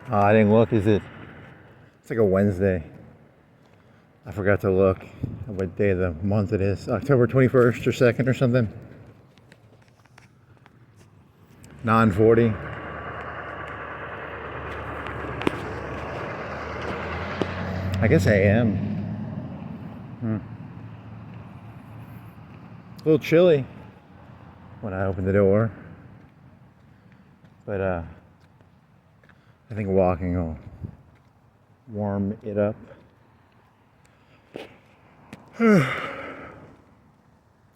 I didn't look. Is it? It's like a Wednesday. I forgot to look at what day of the month it is. October 21st or 2nd or something. 9:40. I guess AM. It's a little chilly when I open the door. But I think walking will warm it up.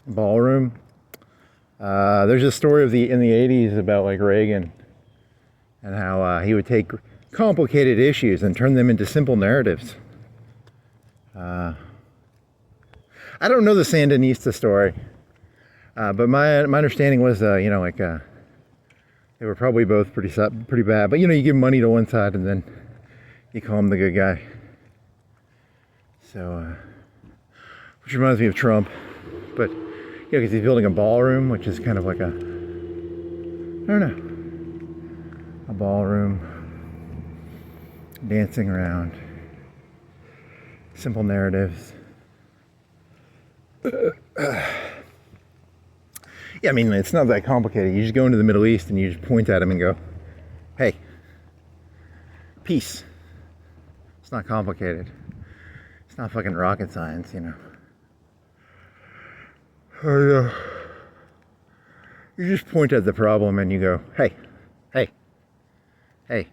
Ballroom. There's a story in the 80s about like Reagan and how he would take complicated issues and turn them into simple narratives. I don't know the Sandinista story, but my understanding was, they were probably both pretty bad. But you give money to one side and then you call him the good guy. So, which reminds me of Trump, but because he's building a ballroom, which is kind of like a ballroom, dancing around, simple narratives. Yeah, I mean, it's not that complicated. You just go into the Middle East and you just point at them and go, hey, peace. It's not complicated. It's not fucking rocket science, You just point at the problem and you go, hey, hey, hey,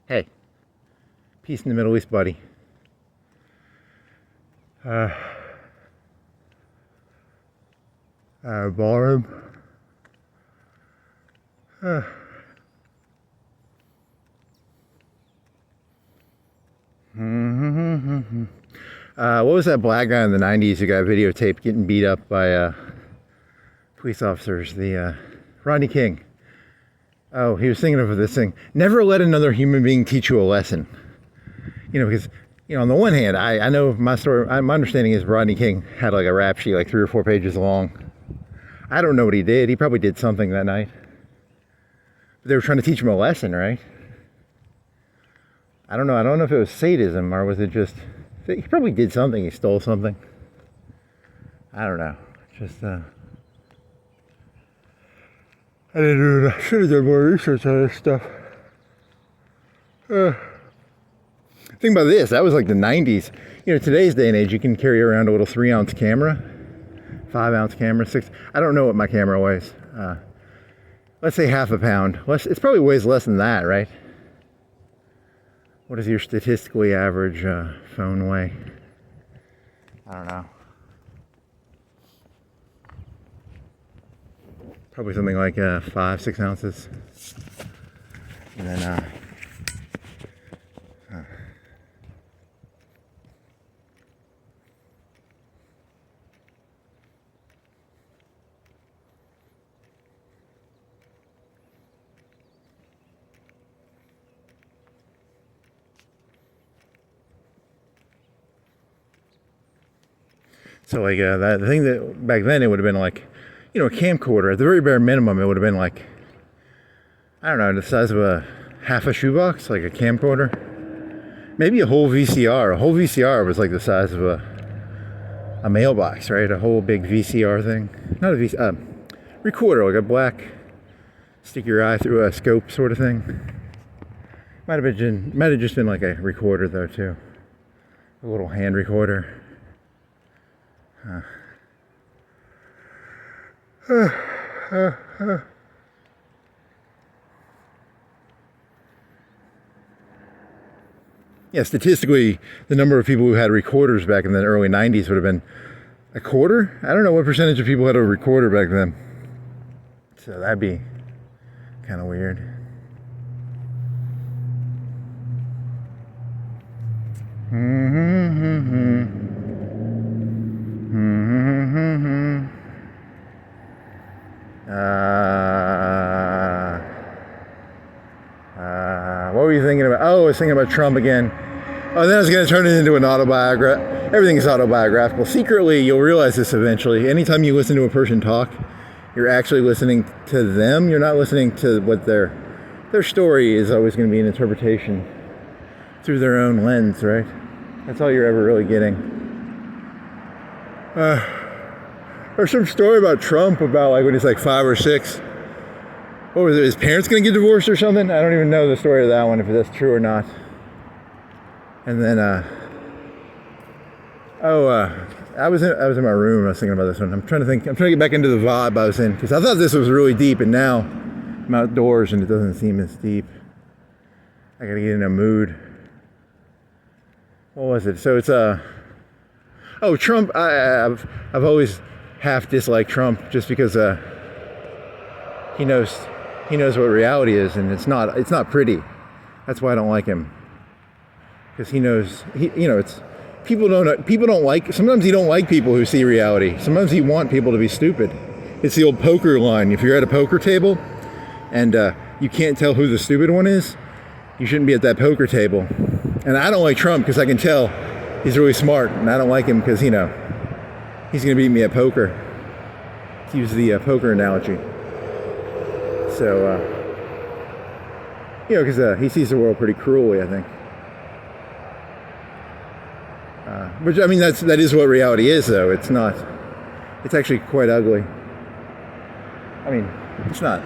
hey, peace in the Middle East, buddy. Ballroom. What was that black guy in the 90s who got videotaped getting beat up by police officers? The Rodney King. Oh, he was thinking of this thing. Never let another human being teach you a lesson. Because on the one hand, I know my story. My understanding is Rodney King had like a rap sheet, like 3 or 4 pages long. I don't know what he did. He probably did something that night. But they were trying to teach him a lesson, right? I don't know. I don't know if it was sadism or was it just... He probably did something. He stole something. I don't know. Just, I didn't do it. I should have done more research on this stuff. Think about this. That was like the 90s. Today's day and age, you can carry around a little 3-ounce camera. 5-ounce camera, 6. I don't know what my camera weighs. Let's say half a pound. It probably weighs less than that, right? What does your statistically average phone weigh? I don't know. Probably something like 5-6 ounces. And then so like the thing that back then it would have been like, a camcorder. At the very bare minimum, it would have been like, I don't know, the size of a half a shoebox, like a camcorder. Maybe a whole VCR. A whole VCR was like the size of a mailbox, right? A whole big VCR thing. Not a recorder, like a black, stick your eye through a scope sort of thing. Might have just been like a recorder though too. A little hand recorder. Yeah, statistically, the number of people who had recorders back in the early 90s would have been a quarter. I don't know what percentage of people had a recorder back then. So that'd be kind of weird. What were you thinking about? Oh, I was thinking about Trump again. Oh, then I was going to turn it into an autobiography. Everything is autobiographical. Secretly, you'll realize this eventually. Anytime you listen to a person talk, you're actually listening to them. You're not listening to what they're their story is always going to be an interpretation through their own lens, right? That's all you're ever really getting. There's some story about Trump about like when he's like 5 or 6. What was it? His parents going to get divorced or something? I don't even know the story of that one, if that's true or not. And then, I was in my room. I was thinking about this one. I'm trying to get back into the vibe I was in because I thought this was really deep, and now I'm outdoors and it doesn't seem as deep. I gotta get in a mood. What was it? So it's Trump. I've always half disliked Trump just because he knows what reality is, and it's not pretty. That's why I don't like him, because he knows it's. People don't like, sometimes you don't like people who see reality. Sometimes you want people to be stupid. It's the old poker line. If you're at a poker table and you can't tell who the stupid one is, you shouldn't be at that poker table. And I don't like Trump because I can tell he's really smart, and I don't like him because, he's going to beat me at poker. To use the poker analogy. So, because he sees the world pretty cruelly, I think. Which, I mean, that is what reality is, though. It's not. It's actually quite ugly. I mean, it's not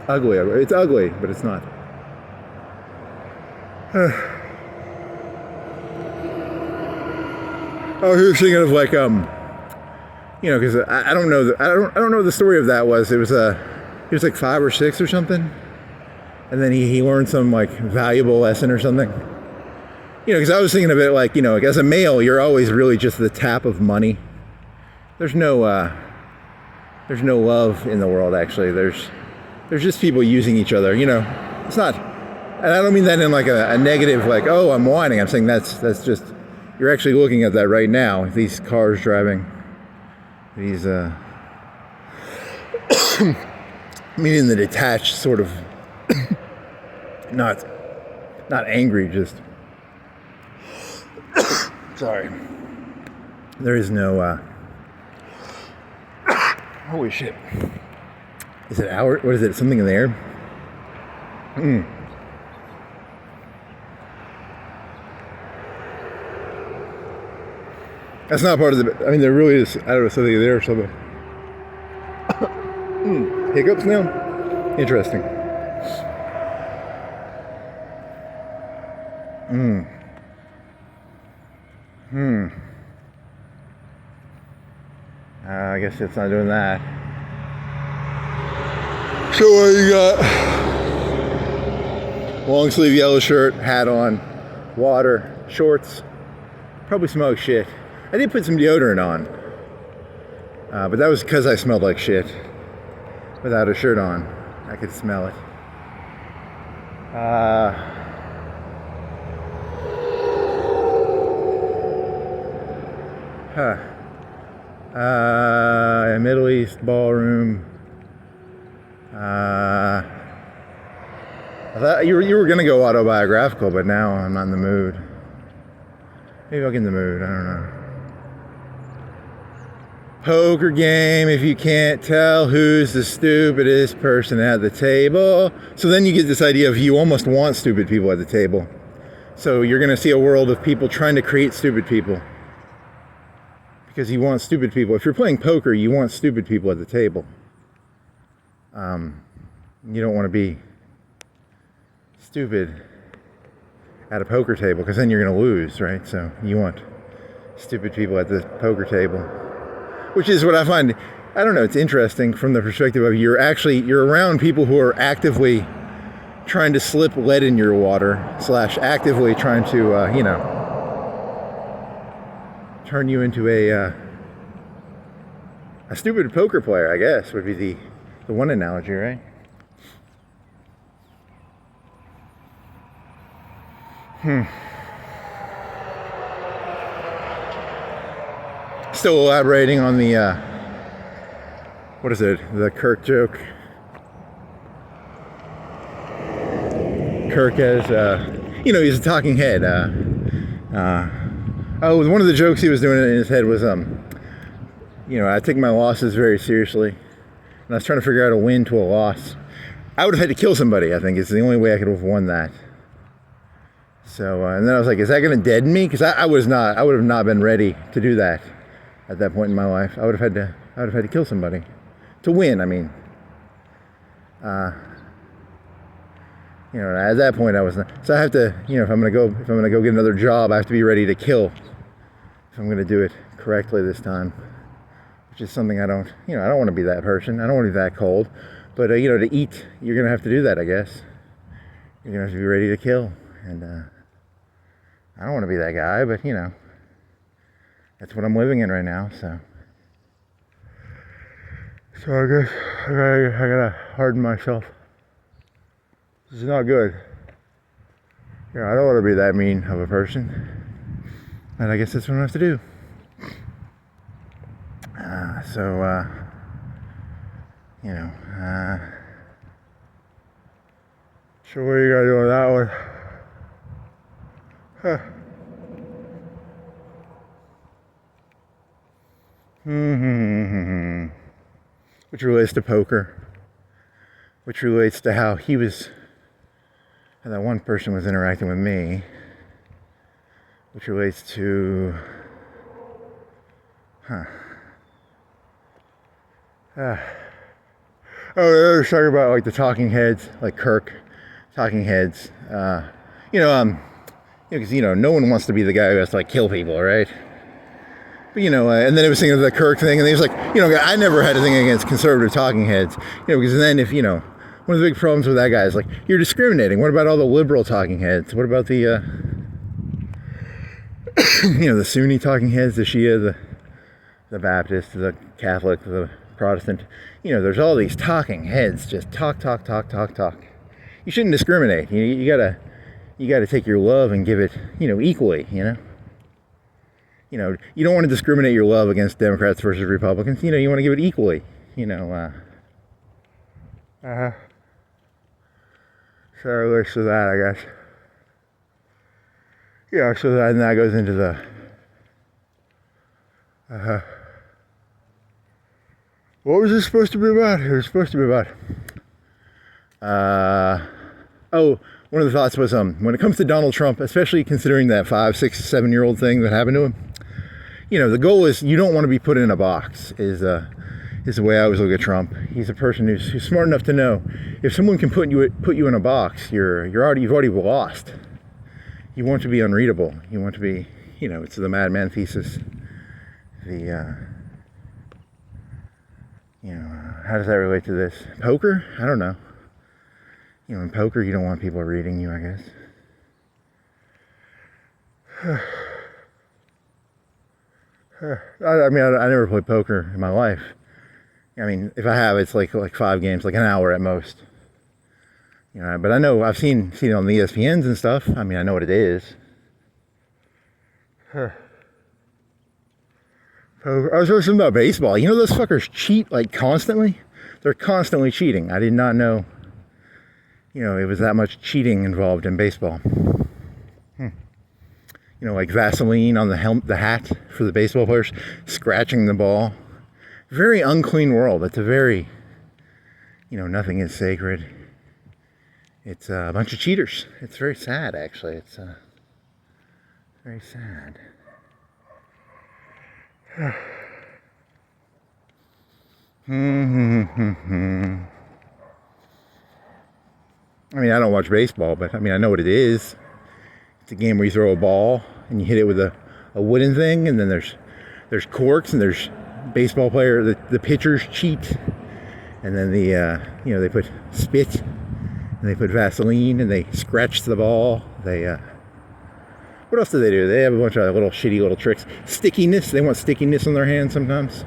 ugly. It's ugly, but it's not. Here's thinking of like, because I don't know. I don't know what the story of that was. It was he was like 5 or 6 or something, and then he learned some like valuable lesson or something. Because I was thinking of it like, like as a male, you're always really just the tap of money. There's no love in the world, actually. There's just people using each other. It's not, and I don't mean that in like a negative, like, oh, I'm whining. I'm saying that's just, you're actually looking at that right now. These cars driving, these, meaning the detached sort of, not angry, just. Sorry. There is no, holy shit. Is it what is it? Something in the air? That's not part of the, I mean, there really is, I don't know, something there or something. Hiccups now? Interesting. I guess it's not doing that. So you got long sleeve yellow shirt, hat on, water, shorts. Probably smell like shit. I did put some deodorant on, but that was because I smelled like shit. Without a shirt on, I could smell it. Middle East ballroom. I thought you were gonna go autobiographical, but now I'm not in the mood. Maybe I'll get in the mood. I don't know. Poker game. If you can't tell who's the stupidest person at the table, so then you get this idea of you almost want stupid people at the table. So you're gonna see a world of people trying to create stupid people. Because you want stupid people. If you're playing poker, you want stupid people at the table. You don't want to be stupid at a poker table, because then you're going to lose, right? So you want stupid people at the poker table. Which is what I find, I don't know, it's interesting from the perspective of you're around people who are actively trying to slip lead in your water, / actively trying to, turn you into a stupid poker player, I guess, would be the one analogy, right? Still elaborating on the, what is it, the Kirk joke. Kirk as, he's a talking head. One of the jokes he was doing in his head was, I take my losses very seriously. And I was trying to figure out a win to a loss. I would have had to kill somebody, I think. It's the only way I could have won that. So, and then I was like, is that going to deaden me? Because I would have not been ready to do that at that point in my life. I would have had to kill somebody. To win, I mean. At that point I was not. So I have to, if I'm gonna go get another job, I have to be ready to kill. If I'm gonna do it correctly this time. Which is something I don't want to be that person. I don't want to be that cold. But, to eat, you're going to have to do that, I guess. You're going to have to be ready to kill. And I don't want to be that guy, but, that's what I'm living in right now, so. So I guess I gotta harden myself. This is not good. I don't want to be that mean of a person. And I guess that's what I have to do. So what are you gonna do with that one? Which relates to poker. Which relates to how that one person was interacting with me. Which relates to, they were talking about like the talking heads, like Kirk, talking heads. Because no one wants to be the guy who has to like kill people, right? But and then it was thinking of the Kirk thing, and he was like, I never had a thing against conservative talking heads, because then if one of the big problems with that guy is like you're discriminating. What about all the liberal talking heads? What about the the Sunni talking heads, the Shia, the Baptist, the Catholic, the Protestant? There's all these talking heads, just talk. You shouldn't discriminate. You gotta take your love and give it, equally. You don't want to discriminate your love against Democrats versus Republicans. You want to give it equally. So it relates to that, I guess. So that goes into the what was this supposed to be about? It was supposed to be about one of the thoughts was when it comes to Donald Trump, especially considering that 5, 6, 7-year-old thing that happened to him, the goal is you don't want to be put in a box is the way I always look at Trump. He's a person who's smart enough to know if someone can put you in a box, you've already lost. You want to be unreadable. You want to be, it's the madman thesis. How does that relate to this? Poker? I don't know. In poker, you don't want people reading you, I guess. I never played poker in my life. If I have, it's like 5 games, like an hour at most. But I know I've seen it on the ESPNs and stuff. I know what it is. I was talking about baseball. Those fuckers cheat like constantly. They're constantly cheating. I did not know. It was that much cheating involved in baseball. Like Vaseline on the hat for the baseball players, scratching the ball. Very unclean world. It's a very, nothing is sacred. It's a bunch of cheaters. It's very sad, actually. It's very sad. I don't watch baseball, but I know what it is. It's a game where you throw a ball and you hit it with a wooden thing, and then there's corks, and there's baseball player, the pitchers cheat, and then they put spit, and they put Vaseline, and they scratch the ball. What else do they do? They have a bunch of shitty little tricks. Stickiness. They want stickiness on their hands sometimes.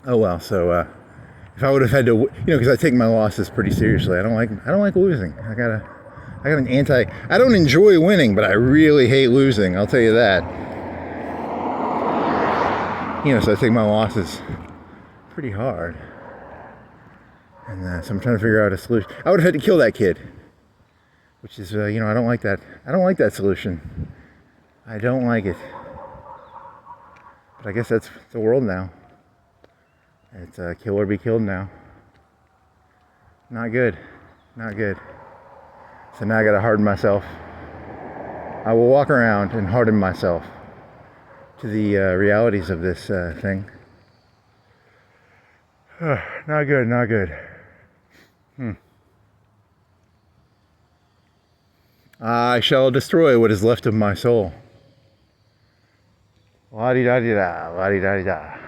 Oh well. So if I would have had to, because I take my losses pretty seriously. I don't like losing. I got an I don't enjoy winning, but I really hate losing. I'll tell you that. So I take my losses pretty hard. And so I'm trying to figure out a solution. I would have had to kill that kid. which is, I don't like that. I don't like that solution. I don't like it. But I guess that's the world now. It's kill or be killed now. Not good. Not good. So now I gotta harden myself. I will walk around and harden myself to the realities of this thing. Not good, not good. I shall destroy what is left of my soul. La-di-da-di-da, la-di-da-di-da.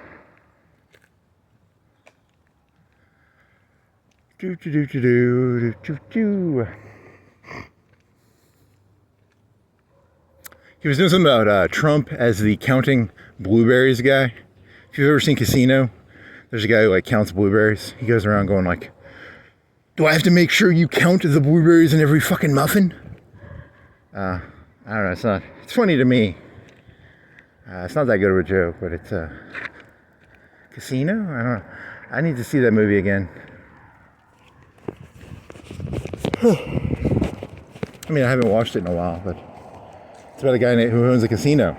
Do-do-do-do-do-do-do. He was doing something about Trump as the counting blueberries guy. If you've ever seen Casino, there's a guy who like counts blueberries. He goes around going like, do I have to make sure you count the blueberries in every fucking muffin? I don't know, it's funny to me. It's not that good of a joke, but it's Casino? I don't know. I need to see that movie again. I mean, I haven't watched it in a while, but it's about a guy who owns a casino.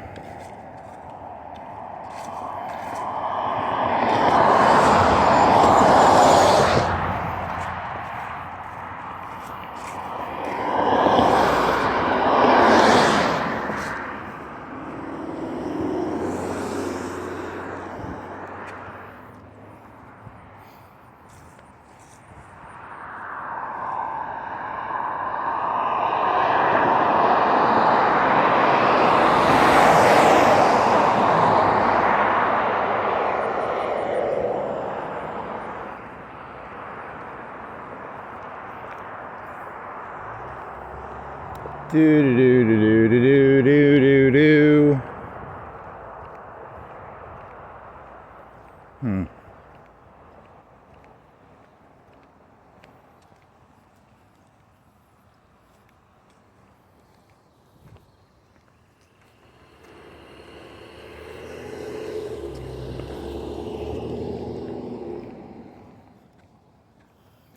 Do do do do do do do do.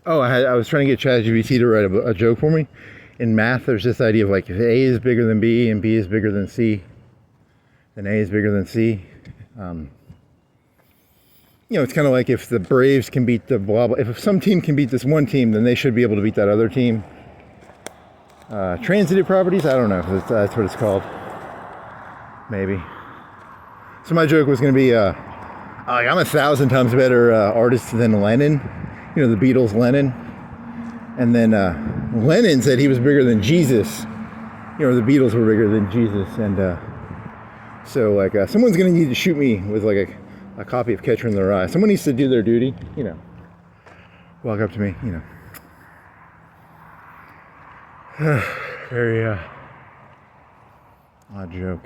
Oh, I was trying to get ChatGPT to write a joke for me. In math, there's this idea of like if A is bigger than B and B is bigger than C, then A is bigger than C. It's kind of like if the Braves can beat the blah blah. If some team can beat this one team, then they should be able to beat that other team. Transitive properties, I don't know if that's what it's called. Maybe. So my joke was going to be, I'm 1,000 times better artist than Lennon. The Beatles, Lennon. And then Lennon said he was bigger than Jesus. The Beatles were bigger than Jesus. And so like someone's going to need to shoot me with like a copy of Catcher in the Rye. Someone needs to do their duty, walk up to me, very odd joke.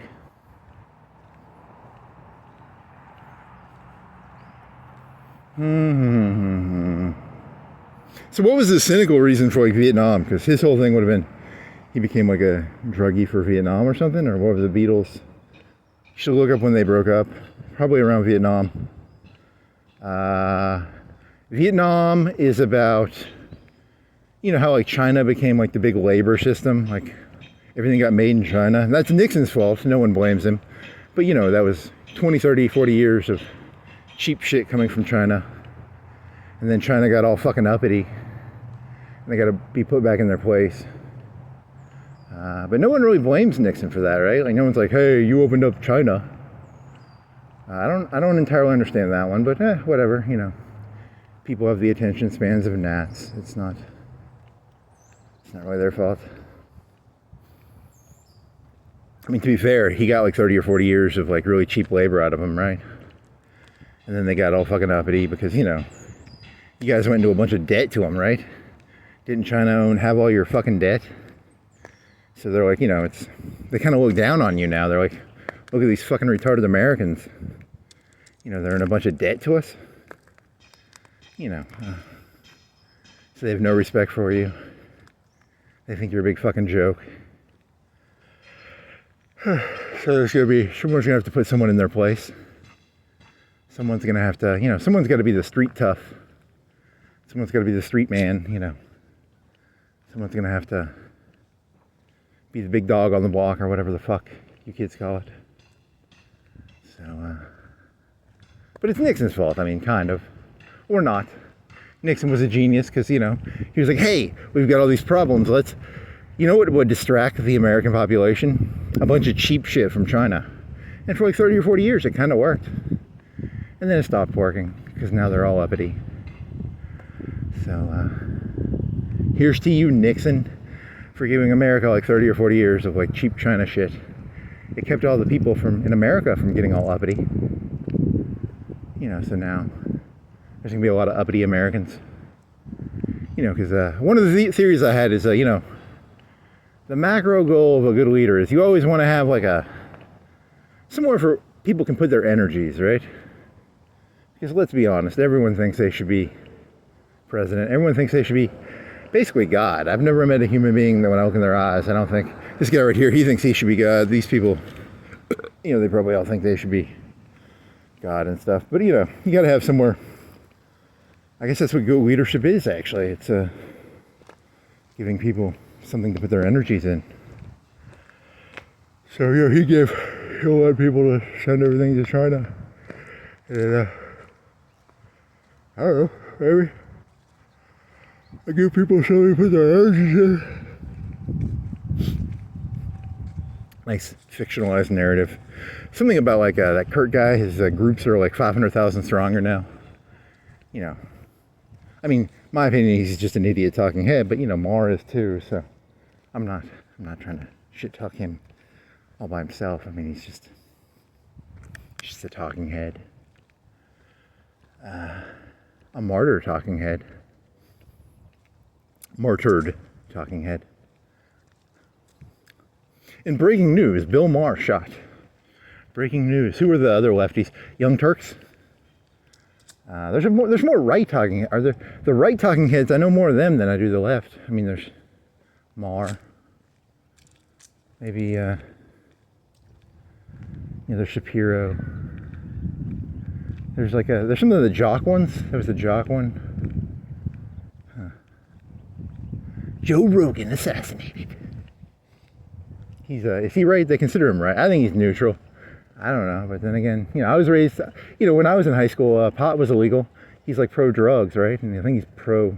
So what was the cynical reason for like Vietnam? Because his whole thing would have been he became like a druggie for Vietnam or something, or what were the Beatles? You should look up when they broke up. Probably around Vietnam. Vietnam is about, how like China became like the big labor system, like everything got made in China. And that's Nixon's fault. No one blames him. But that was 20, 30, 40 years of cheap shit coming from China. And then China got all fucking uppity. And they got to be put back in their place. But no one really blames Nixon for that, right? Like no one's like, hey, you opened up China. I don't entirely understand that one, but whatever, People have the attention spans of gnats. It's not really their fault. I mean, to be fair, he got like 30 or 40 years of like really cheap labor out of him, right? And then they got all fucking uppity because, you guys went into a bunch of debt to him, right? Didn't China have all your fucking debt? So they're like, they kind of look down on you now. They're like, look at these fucking retarded Americans. They're in a bunch of debt to us. So they have no respect for you. They think you're a big fucking joke. So someone's gonna have to put someone in their place. Someone's gonna have to, someone's got to be the street tough. Someone's got to be the street man, Someone's gonna have to be the big dog on the block or whatever the fuck you kids call it. So, but it's Nixon's fault, I mean, kind of, or not. Nixon was a genius because, you know, he was like, hey, we've got all these problems, you know what would distract the American population? A bunch of cheap shit from China. And for like 30 or 40 years, it kind of worked. And then it stopped working because now they're all uppity. So, here's to you, Nixon, for giving America like 30 or 40 years of like cheap China shit. It kept all the people in America from getting all uppity. You know, so now there's gonna be a lot of uppity Americans. You know, because one of the theories I had is, you know, the macro goal of a good leader is you always want to have like somewhere for people can put their energies, right? Because let's be honest, everyone thinks they should be president. Everyone thinks they should be basically God. I've never met a human being that when I look in their eyes, I don't think, this guy right here, he thinks he should be God. These people, you know, they probably all think they should be God and stuff. But, you know, you got to have somewhere. I guess that's what good leadership is, actually. It's giving people something to put their energies in. So, you know, he'll want people to send everything to China. And, I don't know, maybe I give people something to put their energies in. Nice fictionalized narrative. Something about like that Kurt guy, his groups are like 500,000 stronger now. You know, I mean, my opinion, he's just an idiot talking head, but you know, Maher is too, so I'm not trying to shit talk him all by himself. I mean, he's just a talking head. A martyr talking head. Martyred talking head. In breaking news, Bill Maher shot. Breaking news. Who are the other lefties? Young Turks? There's more right talking. Are there the right talking heads? I know more of them than I do the left. I mean, there's Maher. Maybe you know, there's Shapiro. There's some of the jock ones. There was the jock one. Huh. Joe Rogan assassinated. He's is he right? They consider him right. I think he's neutral. I don't know, but then again, you know, I was raised, you know, when I was in high school, pot was illegal. He's like pro drugs, right? And I think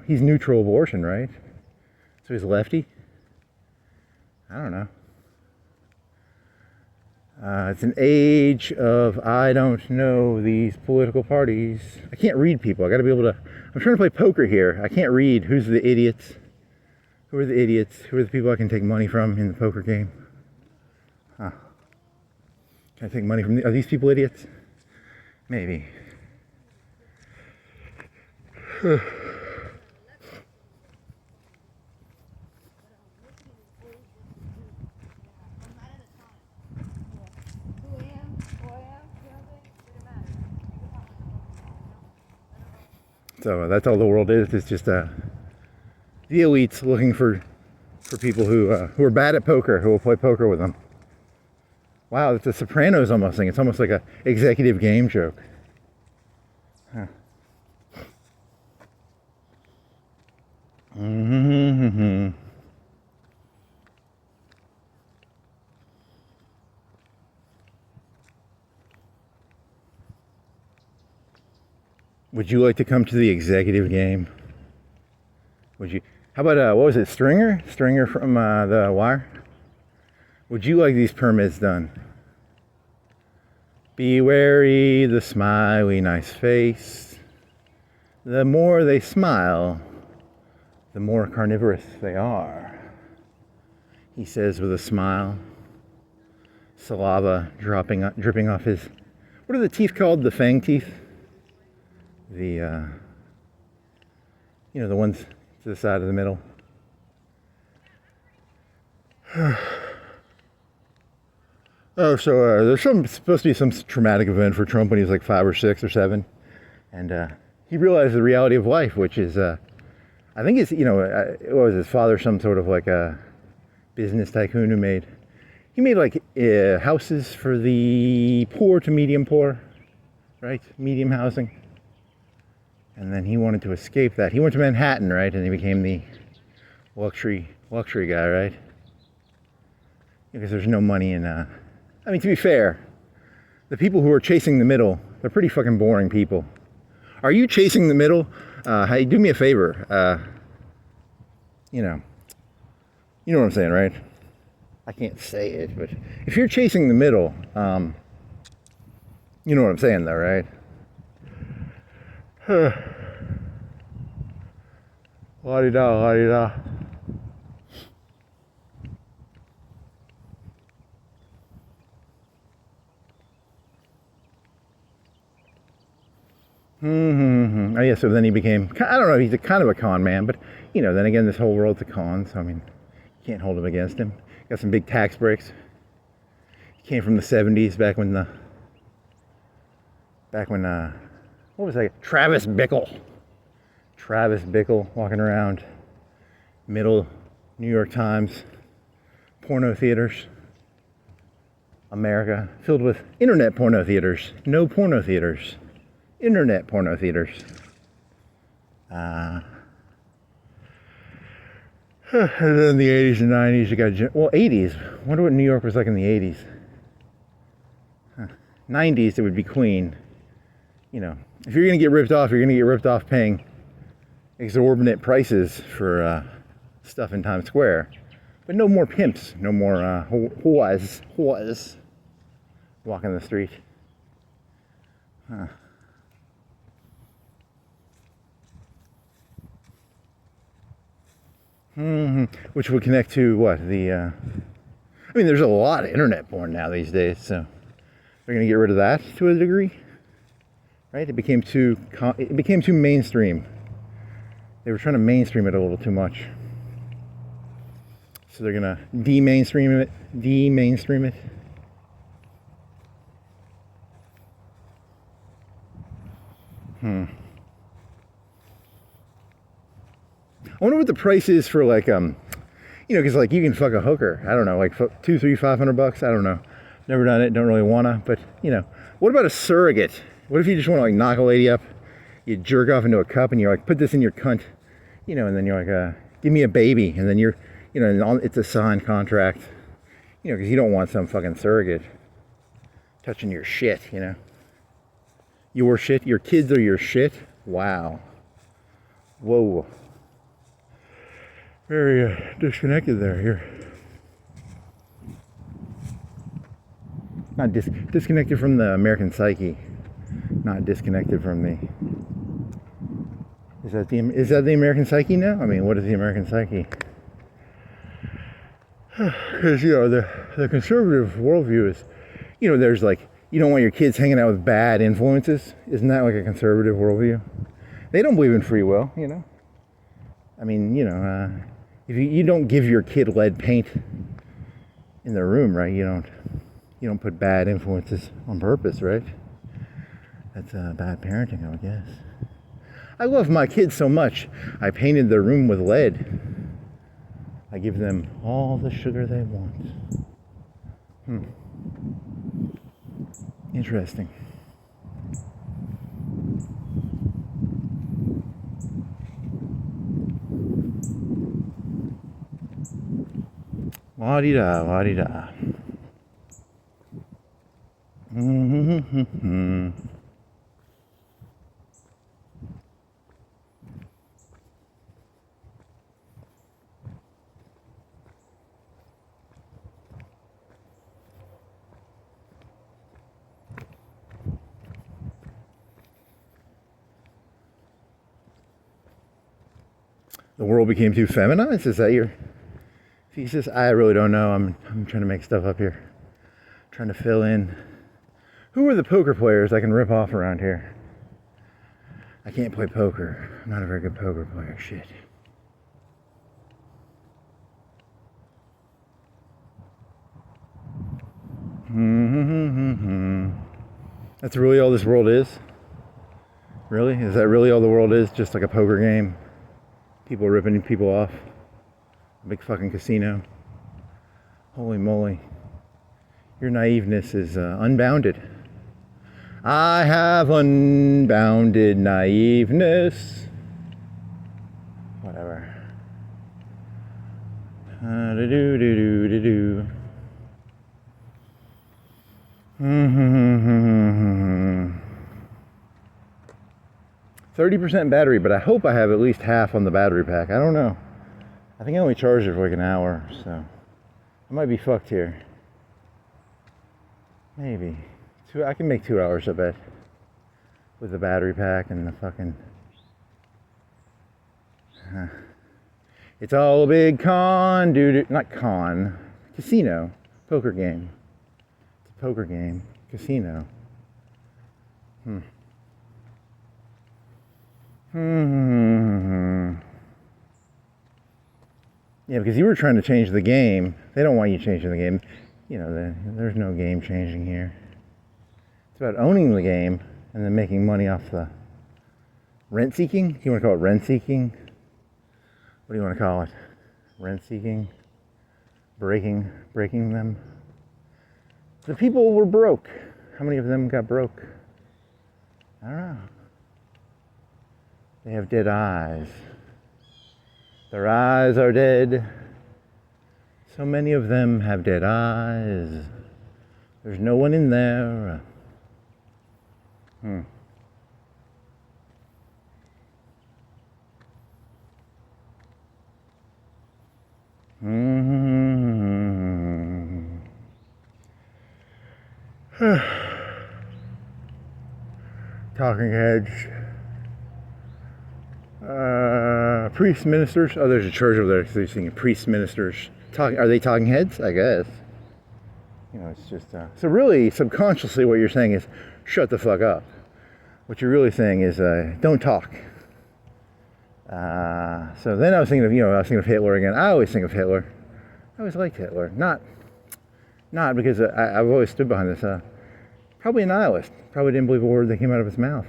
he's neutral abortion, right? So he's lefty. I don't know. It's an age of I don't know these political parties. I can't read people. I got to be able to. I'm trying to play poker here. I can't read who's the idiots. Who are the idiots? Who are the people I can take money from in the poker game? Huh. Can I take money from? Are these people idiots? Maybe. So that's all the world is. It's just the elites looking for people who are bad at poker, who will play poker with them. Wow, it's a Sopranos almost thing. It's almost like a executive game joke. Huh. Mm-hmm. Would you like to come to the executive game? Would you? How about, what was it, Stringer? Stringer from The Wire? Would you like these permits done? Be wary the smiley nice face. The more they smile, the more carnivorous they are. He says with a smile. Saliva dripping off his, what are the teeth called? The fang teeth? The, you know, the ones to the side of the middle. Oh, so there's supposed to be some traumatic event for Trump when he was like 5 or 6 or 7, and he realized the reality of life, which is, I think it's, you know, what was his father, some sort of like a business tycoon who made like houses for the poor to medium poor, right? Medium housing. And then he wanted to escape that. He went to Manhattan, right? And he became the luxury guy, right? because there's no money in, I mean, to be fair, the people who are chasing the middle, they're pretty fucking boring people. Are you chasing the middle? Hey, do me a favor. You know what I'm saying, right? I can't say it, but if you're chasing the middle, you know what I'm saying, though, right? La-di-da, la-di-da. Oh yeah, so then he became, I don't know, he's a kind of a con man, but, you know, then again, this whole world's a con, so I mean, you can't hold him against him. Got some big tax breaks. He came from the 70s, back when, what was that? Travis Bickle walking around middle New York Times, porno theaters, America, filled with internet porno theaters, no porno theaters, internet porno theaters. And then the 80s and 90s, you got, well, 80s, I wonder what New York was like in the 80s. 90s, it would be Queen. You know, if you're gonna get ripped off, you're gonna get ripped off paying exorbitant prices for stuff in Times Square. But no more pimps, no more whores walking the street. Which would connect to what? I mean, there's a lot of internet porn now these days, so they're gonna get rid of that to a degree, right? It became too mainstream. They were trying to mainstream it a little too much, so they're gonna de-mainstream it. I wonder what the price is for, like, you know, because, like, you can fuck a hooker. I don't know, like $200, $300, $500. I don't know. Never done it. Don't really wanna. But, you know, what about a surrogate? What if you just want to, like, knock a lady up? You jerk off into a cup and you're like, put this in your cunt, you know, and then you're like, give me a baby, and then you're, you know, it's a signed contract, you know, because you don't want some fucking surrogate touching your shit, you know. Your shit. Your kids are your shit. Wow. Whoa. Very disconnected there. Here. Not disconnected from the American psyche. Not disconnected from the. Is that the American psyche now? I mean, what is the American psyche? Because, you know, the conservative worldview is, you know, there's like, you don't want your kids hanging out with bad influences. Isn't that like a conservative worldview? They don't believe in free will, you know. I mean, you know, if you don't give your kid lead paint in their room, right? You don't put bad influences on purpose, right? That's bad parenting, I would guess. I love my kids so much. I painted their room with lead. I give them all the sugar they want. Interesting. La-di-da, la-di-da. The world became too feminized? Is that your thesis? I really don't know. I'm trying to make stuff up here. Trying to fill in. Who are the poker players I can rip off around here? I can't play poker. I'm not a very good poker player. Shit. That's really all this world is? Really? Is that really all the world is? Just like a poker game? People ripping people off? A big fucking casino? Holy moly. Your naiveness is unbounded. I have unbounded naiveness. Whatever. %30 battery, but I hope I have at least half on the battery pack. I don't know. I think I only charged it for like an hour, so I might be fucked here. Maybe. I can make 2 hours, I bet. With the battery pack and the fucking... It's all a big con, dude. Not con. Casino. Poker game. It's a poker game. Casino. Yeah, because you were trying to change the game. They don't want you changing the game. You know, there's no game changing here. It's about owning the game and then making money off the rent seeking. You want to call it rent seeking? What do you want to call it? Rent seeking? Breaking them? The people were broke. How many of them got broke? I don't know. They have dead eyes. Their eyes are dead. So many of them have dead eyes. There's no one in there. Talking heads. Priests, ministers. Oh, there's a church over there. So you're seeing priests, ministers. Are they talking heads? I guess. You know, it's just... So really, subconsciously, what you're saying is, shut the fuck up. What you're really saying is, don't talk. So then I was thinking of Hitler again. I always think of Hitler. I always liked Hitler. Not because I've always stood behind this. Probably a nihilist. Probably didn't believe a word that came out of his mouth.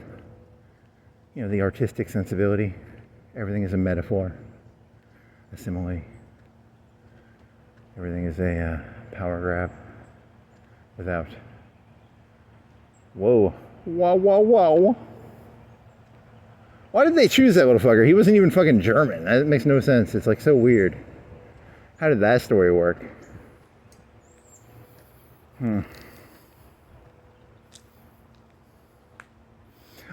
You know, the artistic sensibility. Everything is a metaphor, a simile. Everything is a power grab without. Whoa. Wow. Why did they choose that little fucker? He wasn't even fucking German. That makes no sense. It's like so weird. How did that story work?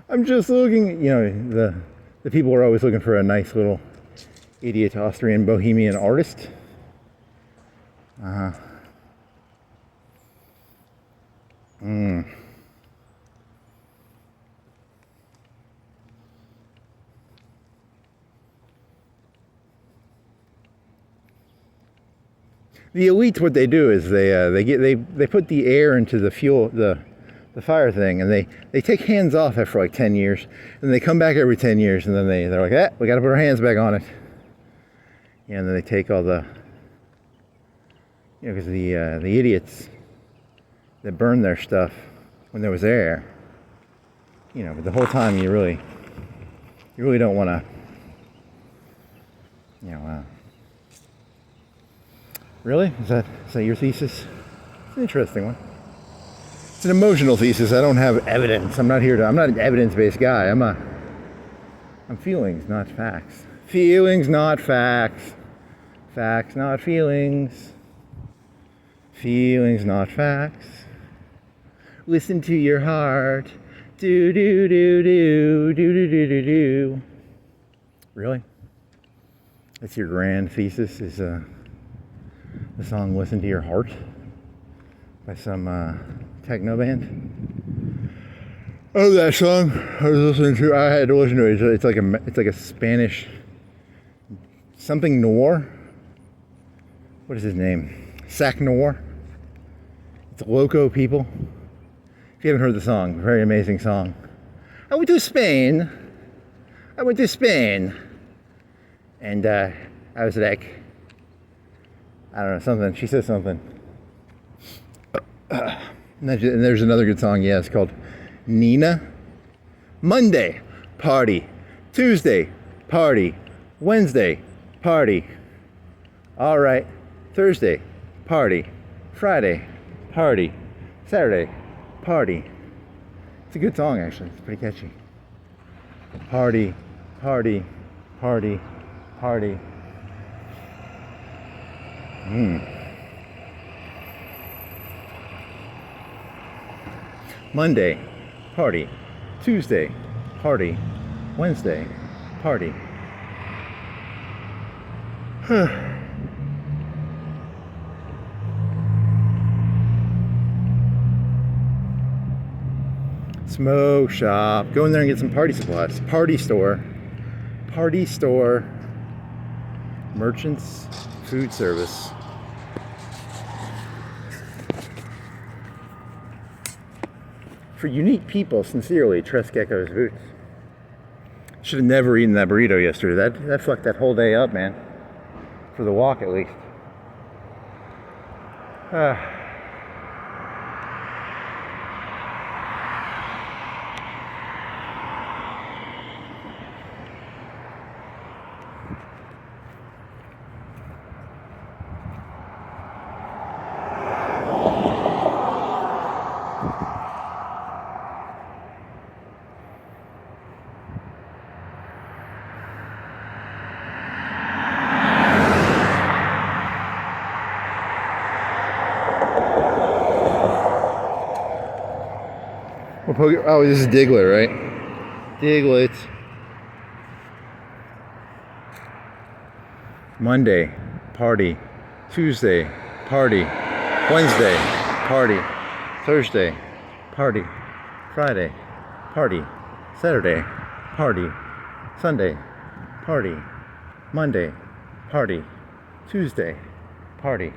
I'm just looking, the people are always looking for a nice little idiot Austrian bohemian artist. The elites, what they do is they put the air into the fuel, the fire thing, and they take hands off after like 10 years, and they come back every 10 years, and then they're like, we got to put our hands back on it. Yeah, and then they take all the, because the idiots that burned their stuff when there was air, but the whole time you really don't want to, really? Is that your thesis? It's an interesting one. It's an emotional thesis. I don't have evidence. I'm not an evidence-based guy. I'm feelings, not facts. Feelings, not facts. Facts, not feelings. Feelings, not facts. Listen to your heart. Do do do do do do do do do. Really? That's your grand thesis? Is the song "Listen to Your Heart" by some techno band? Oh, that song I was listening to. I had to listen to it. It's like a Spanish something noir. What is his name? Sac Noir. It's Loco People. If you haven't heard the song, very amazing song. I went to Spain, and I was like, I don't know, something. She says something. And there's another good song, it's called Nina. Monday, party. Tuesday, party. Wednesday, party. All right. Thursday, party. Friday, party. Saturday, party. It's a good song, actually. It's pretty catchy. Party, party, party, party. Monday, party. Tuesday, party. Wednesday, party. Smoke shop. Go in there and get some party supplies. Party store. Party store. Merchants. Food service. For unique people, sincerely, Tres Gecko's Boots. Should have never eaten that burrito yesterday. That fucked that whole day up, man. For the walk, at least. Oh, this is Diglett, right? Diglett. Monday, party. Tuesday, party. Wednesday, party. Thursday, party. Friday, party. Saturday, party. Sunday, party. Monday, party. Tuesday, party.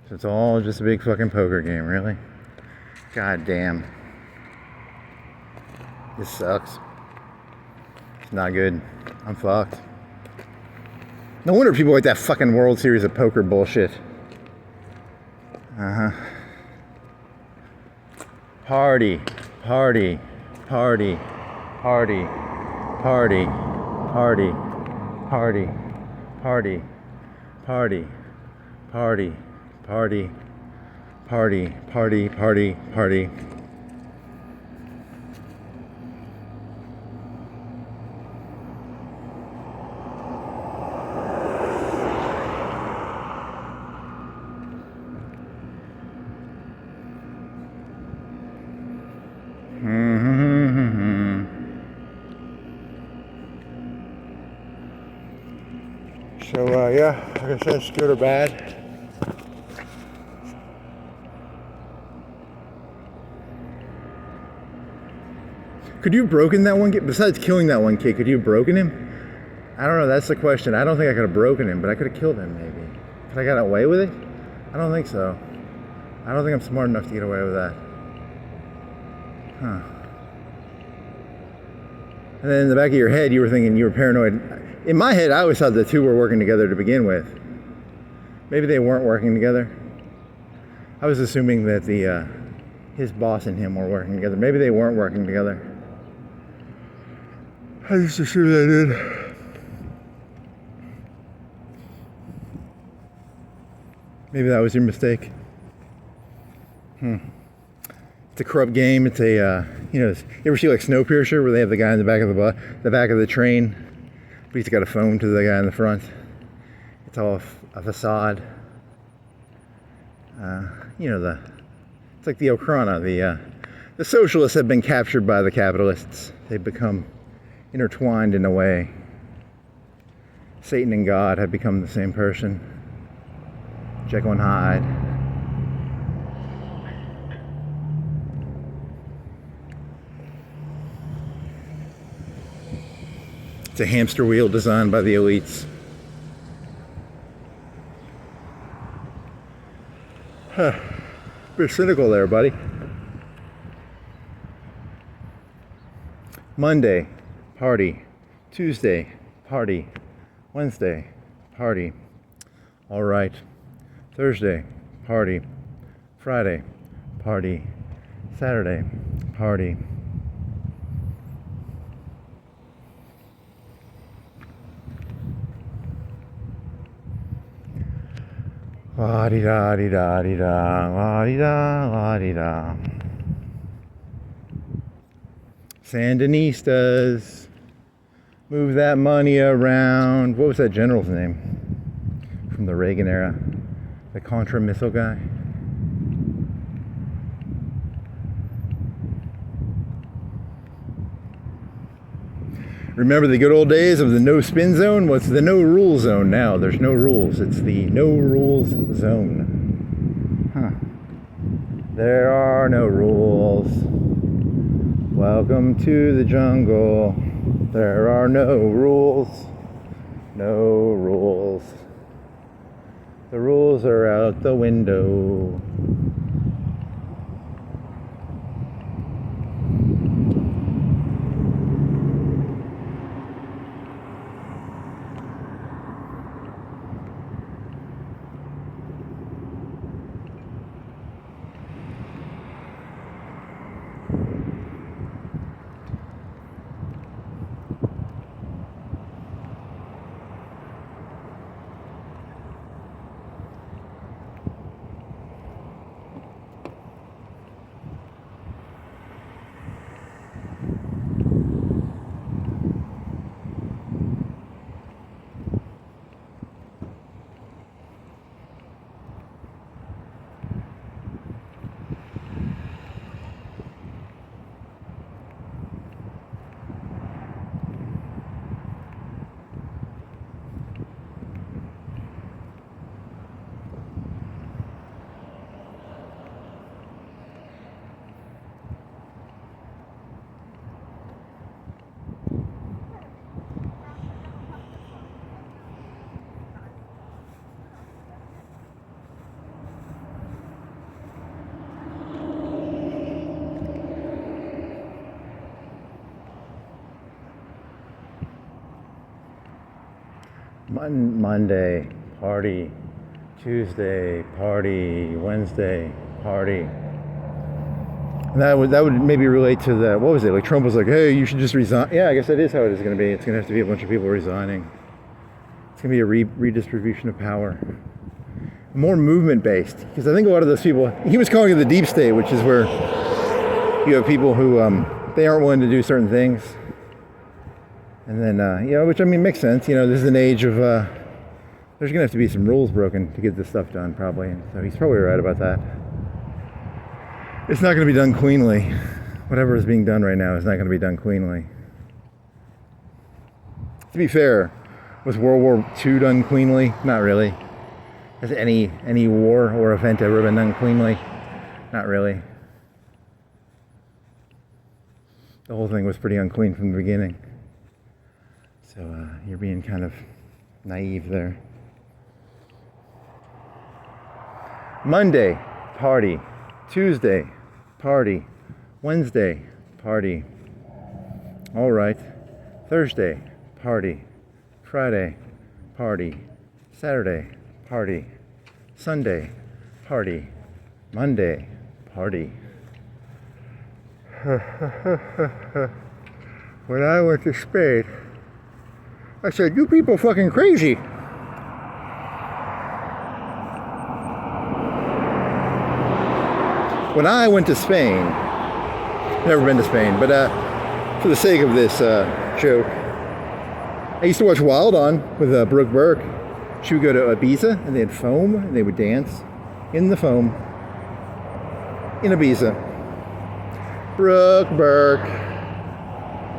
So it's all just a big fucking poker game, really? God damn. This sucks. It's not good. I'm fucked. No wonder people like that fucking World Series of Poker bullshit. Party, party, party, party, party, party, party, party, party, party, party, party, party, party, party. So yeah, like I said, it's good or bad. Could you have broken that one kid? Besides killing that one kid, could you have broken him? I don't know, that's the question. I don't think I could have broken him, but I could have killed him maybe. Could I got away with it? I don't think so. I don't think I'm smart enough to get away with that. And then in the back of your head, you were thinking you were paranoid. In my head, I always thought the two were working together to begin with. Maybe they weren't working together. I was assuming that his boss and him were working together. Maybe they weren't working together. I just assumed they did. Maybe that was your mistake. It's a corrupt game. It's a, you ever see like Snowpiercer where they have the guy in the back of the back of the train, but he's got a phone to the guy in the front. It's all a facade. It's like the Okhrana. The socialists have been captured by the capitalists. They've become intertwined in a way. Satan and God have become the same person. Jekyll and Hyde. It's a hamster wheel designed by the elites. Bit cynical there, buddy. Monday, party. Tuesday, party. Wednesday, party. All right. Thursday, party. Friday, party. Saturday, party. La-di-da-di-da-di-da, la-di-da, la-di-da. Sandinistas. Move that money around. What was that general's name from the Reagan era? The Contra missile guy. Remember the good old days of the no spin zone? What's the no rule zone now? There's no rules. It's the no rules zone. Huh. There are no rules. Welcome to the jungle. There are no rules. No rules. The rules are out the window. Monday, party. Tuesday, party. Wednesday, party. And that would maybe relate to the, what was it? Like Trump was like, hey, you should just resign. Yeah, I guess that is how it is going to be. It's going to have to be a bunch of people resigning. It's going to be a redistribution of power. More movement based. Because I think a lot of those people, he was calling it the deep state, which is where you have people who, they aren't willing to do certain things. And then, which I mean makes sense. This is an age of, there's going to have to be some rules broken to get this stuff done, probably. So he's probably right about that. It's not going to be done cleanly. Whatever is being done right now is not going to be done cleanly. To be fair, was World War II done cleanly? Not really. Has any war or event ever been done cleanly? Not really. The whole thing was pretty unclean from the beginning. So you're being kind of naive there. Monday, party. Tuesday, party. Wednesday, party. All right. Thursday, party. Friday, party. Saturday, party. Sunday, party. Monday, party. When I went to Spain, I said, you people fucking crazy. When I went to Spain, never been to Spain, but for the sake of this joke, I used to watch Wild On with Brooke Burke. She would go to Ibiza, and they had foam, and they would dance in the foam in Ibiza. Brooke Burke,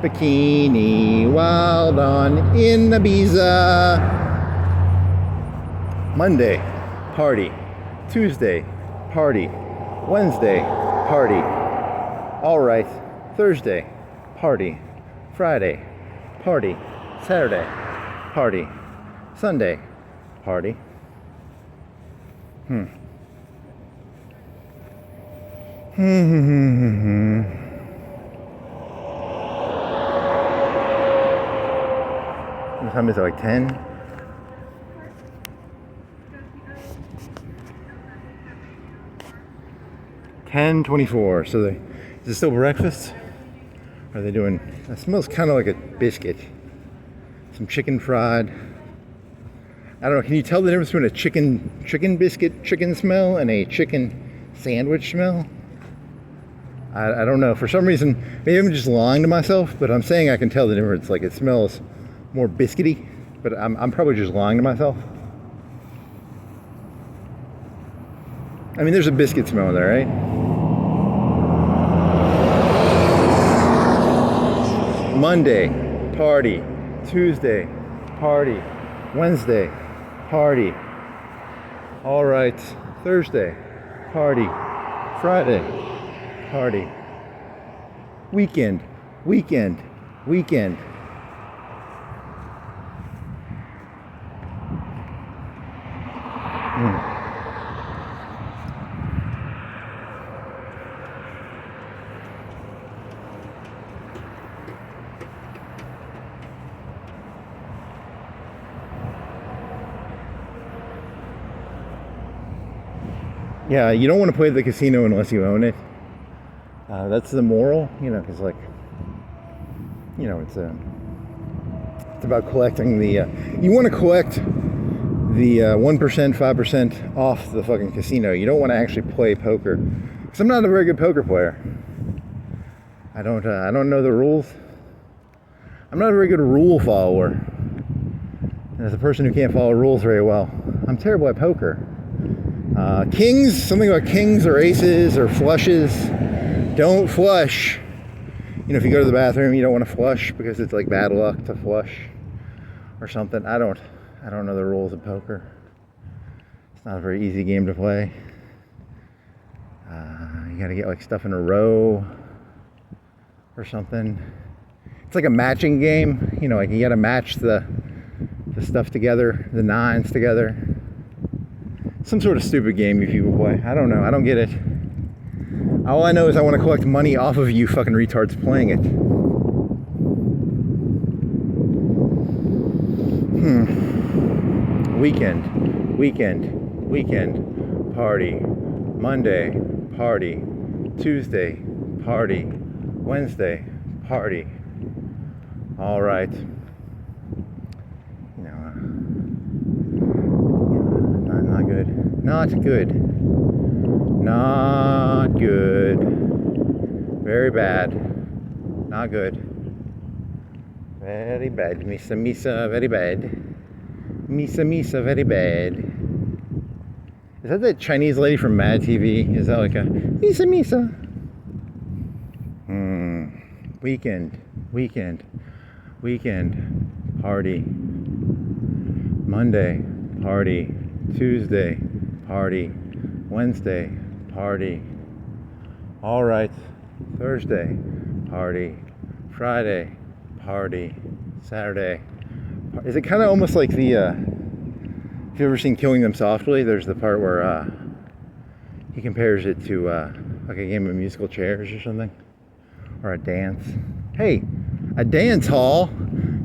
bikini, Wild On in Ibiza. Monday, party. Tuesday, party. Wednesday, party. All right. Thursday, party. Friday, party. Saturday, party. Sunday, party. What time is it, like 10? $10:24. So is it still breakfast? Are they doing? It smells kind of like a biscuit. Some chicken fried. I don't know. Can you tell the difference between a chicken biscuit chicken smell and a chicken sandwich smell? I don't know. For some reason, maybe I'm just lying to myself, but I'm saying I can tell the difference. Like, it smells more biscuity, but I'm probably just lying to myself. I mean, there's a biscuit smell in there, right? Monday, party. Tuesday, party. Wednesday, party. All right. Thursday, party. Friday, party. Weekend. Yeah, you don't want to play at the casino unless you own it. That's the moral, because it's about collecting the. You want to collect the 1%, 5% off the fucking casino. You don't want to actually play poker, because I'm not a very good poker player. I don't know the rules. I'm not a very good rule follower. And as a person who can't follow rules very well, I'm terrible at poker. Kings, something about kings or aces or flushes. Don't flush. If you go to the bathroom, you don't want to flush because it's like bad luck to flush or something. I don't know the rules of poker. It's not a very easy game to play. You gotta get like stuff in a row or something. It's like a matching game. Like you gotta match the stuff together, the nines together. Some sort of stupid game you people play. I don't know. I don't get it. All I know is I want to collect money off of you fucking retards playing it. Weekend. Party. Monday. Party. Tuesday. Party. Wednesday. Party. All right. Not good. Very bad. Not good. Very bad. Misa, very bad. Misa, very bad. Is that the Chinese lady from Mad TV? Is that like a Misa? Weekend. Party. Monday. Party. Tuesday. Party. Wednesday. Party. All right. Thursday. Party. Friday. Party. Saturday. Is it kind of almost like the if you've ever seen Killing Them Softly, there's the part where he compares it to like a game of musical chairs or something, or a dance. Hey, a dance hall.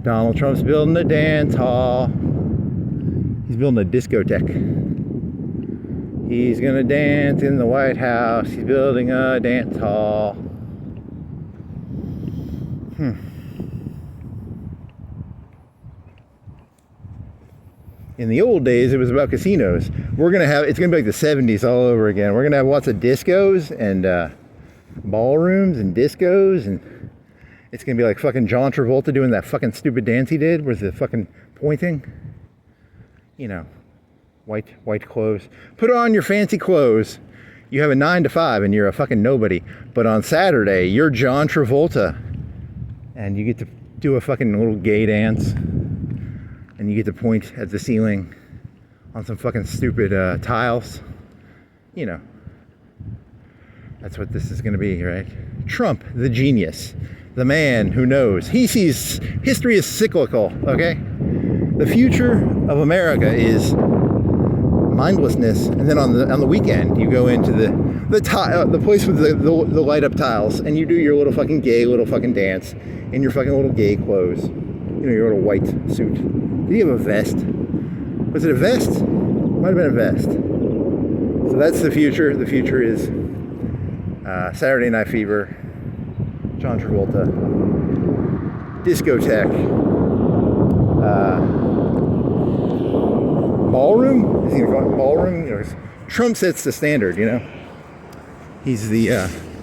Donald Trump's building a dance hall. He's building a discotheque. He's gonna dance in the White House. He's building a dance hall. In the old days, it was about casinos. It's gonna be like the 70s all over again. We're gonna have lots of discos and ballrooms and discos, and it's gonna be like fucking John Travolta doing that fucking stupid dance he did with the fucking pointing. White clothes. Put on your fancy clothes. You have a 9 to 5 and you're a fucking nobody. But on Saturday, you're John Travolta. And you get to do a fucking little gay dance. And you get to point at the ceiling on some fucking stupid tiles. That's what this is going to be, right? Trump, the genius. The man who knows. He sees history is cyclical, okay? The future of America is mindlessness, and then on the weekend you go into the place with the light up tiles, and you do your little fucking dance in your fucking little gay clothes, your little white suit. Did you have a vest? Was it a vest? Might have been a vest. So that's the future. The future is Saturday Night Fever, John Travolta, discotheque. Ballroom? Is he gonna call it ballroom? Trump sets the standard, He's the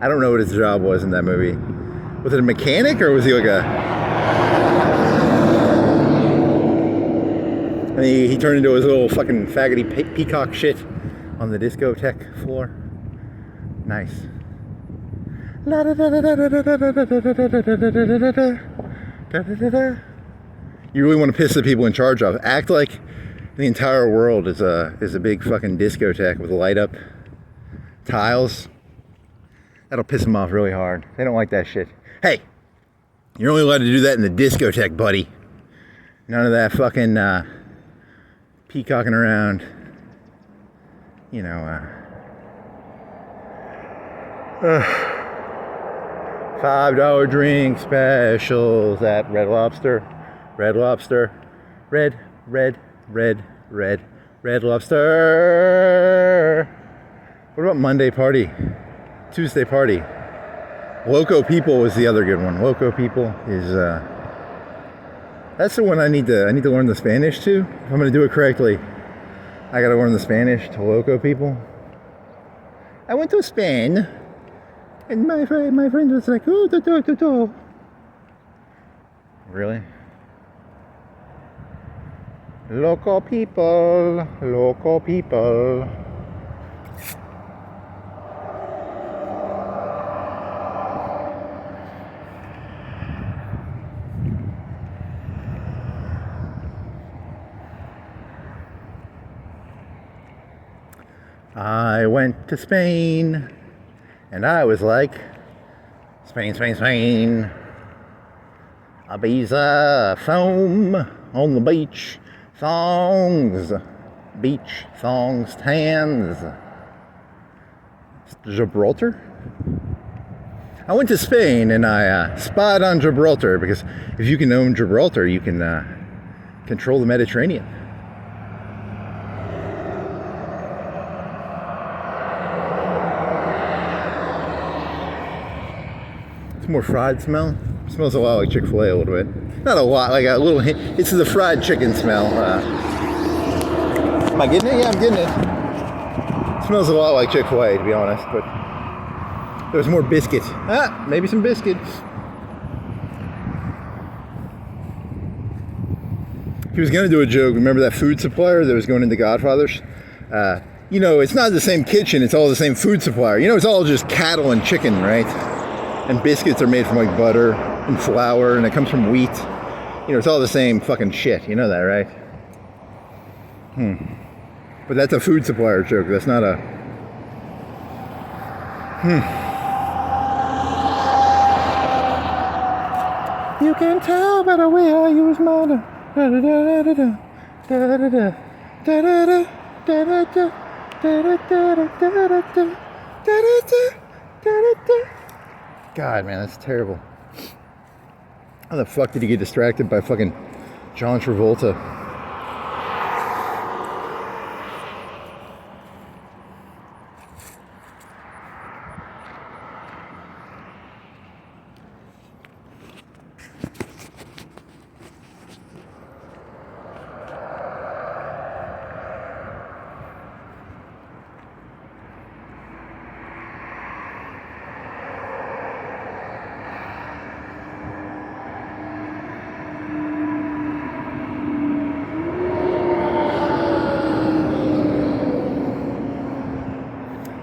I don't know what his job was in that movie. Was it a mechanic or was he like a... And he turned into his little fucking faggoty peacock shit on the discotheque floor. Nice. You really want to piss the people in charge off. Act like the entire world is a big fucking discotheque with light up tiles. That'll piss them off really hard. They don't like that shit. Hey, you're only allowed to do that in the discotheque, buddy. None of that fucking peacocking around. You know, $5 drink specials at Red Lobster. Red Lobster. Red Lobster. What about Monday Party? Tuesday Party. Loco People was the other good one. Loco People is that's the one I need to learn the Spanish to. If I'm gonna do it correctly, I gotta learn the Spanish to Loco People. I went to Spain, and my friend was like, oh, do. Really? Local people, local people. I went to Spain, and I was like, Spain. Ibiza, foam on the beach, beach songs, tans. Gibraltar? I went to Spain, and I spied on Gibraltar, because if you can own Gibraltar, you can control the Mediterranean. It's more fried smell. It smells a lot like Chick-fil-A a little bit. Not a lot, like a little hint. It's the fried chicken smell. Am I getting it? Yeah, I'm getting it. It smells a lot like Chick-fil-A, to be honest, but there's more biscuits. Maybe some biscuits. He was going to do a joke. Remember that food supplier that was going into Godfathers? You know, it's not the same kitchen. It's all the same food supplier. You know, it's all just cattle and chicken, right? And biscuits are made from like butter and flour, and it comes from wheat. You know, it's all the same fucking shit. You know that, right? But that's a food supplier joke. That's not a... You can tell by the way I use mine. God, man, that's terrible. How the fuck did he get distracted by fucking John Travolta?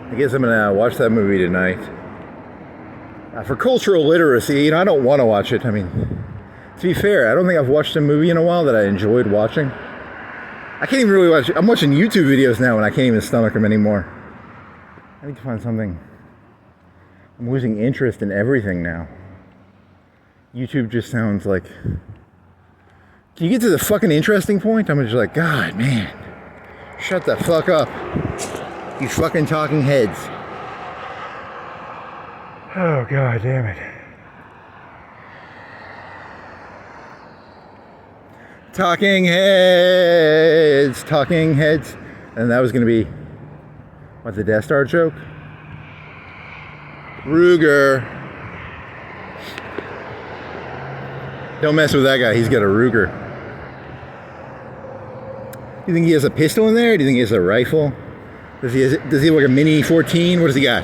I guess I'm gonna watch that movie tonight. For cultural literacy, you know, I don't want to watch it. I mean, to be fair, I don't think I've watched a movie in a while that I enjoyed watching. I can't even really watch it. I'm watching YouTube videos now and I can't even stomach them anymore. I need to find something. I'm losing interest in everything now. YouTube just sounds like... Can you get to the fucking interesting point? I'm just like, God, man. Shut the fuck up. You fucking talking heads. Oh, God damn it. Talking heads. And that was going to be, what, the Death Star joke? Ruger. Don't mess with that guy. He's got a Ruger. Do you think he has a pistol in there? Do you think he has a rifle? Does he have like a Mini 14? What does he got?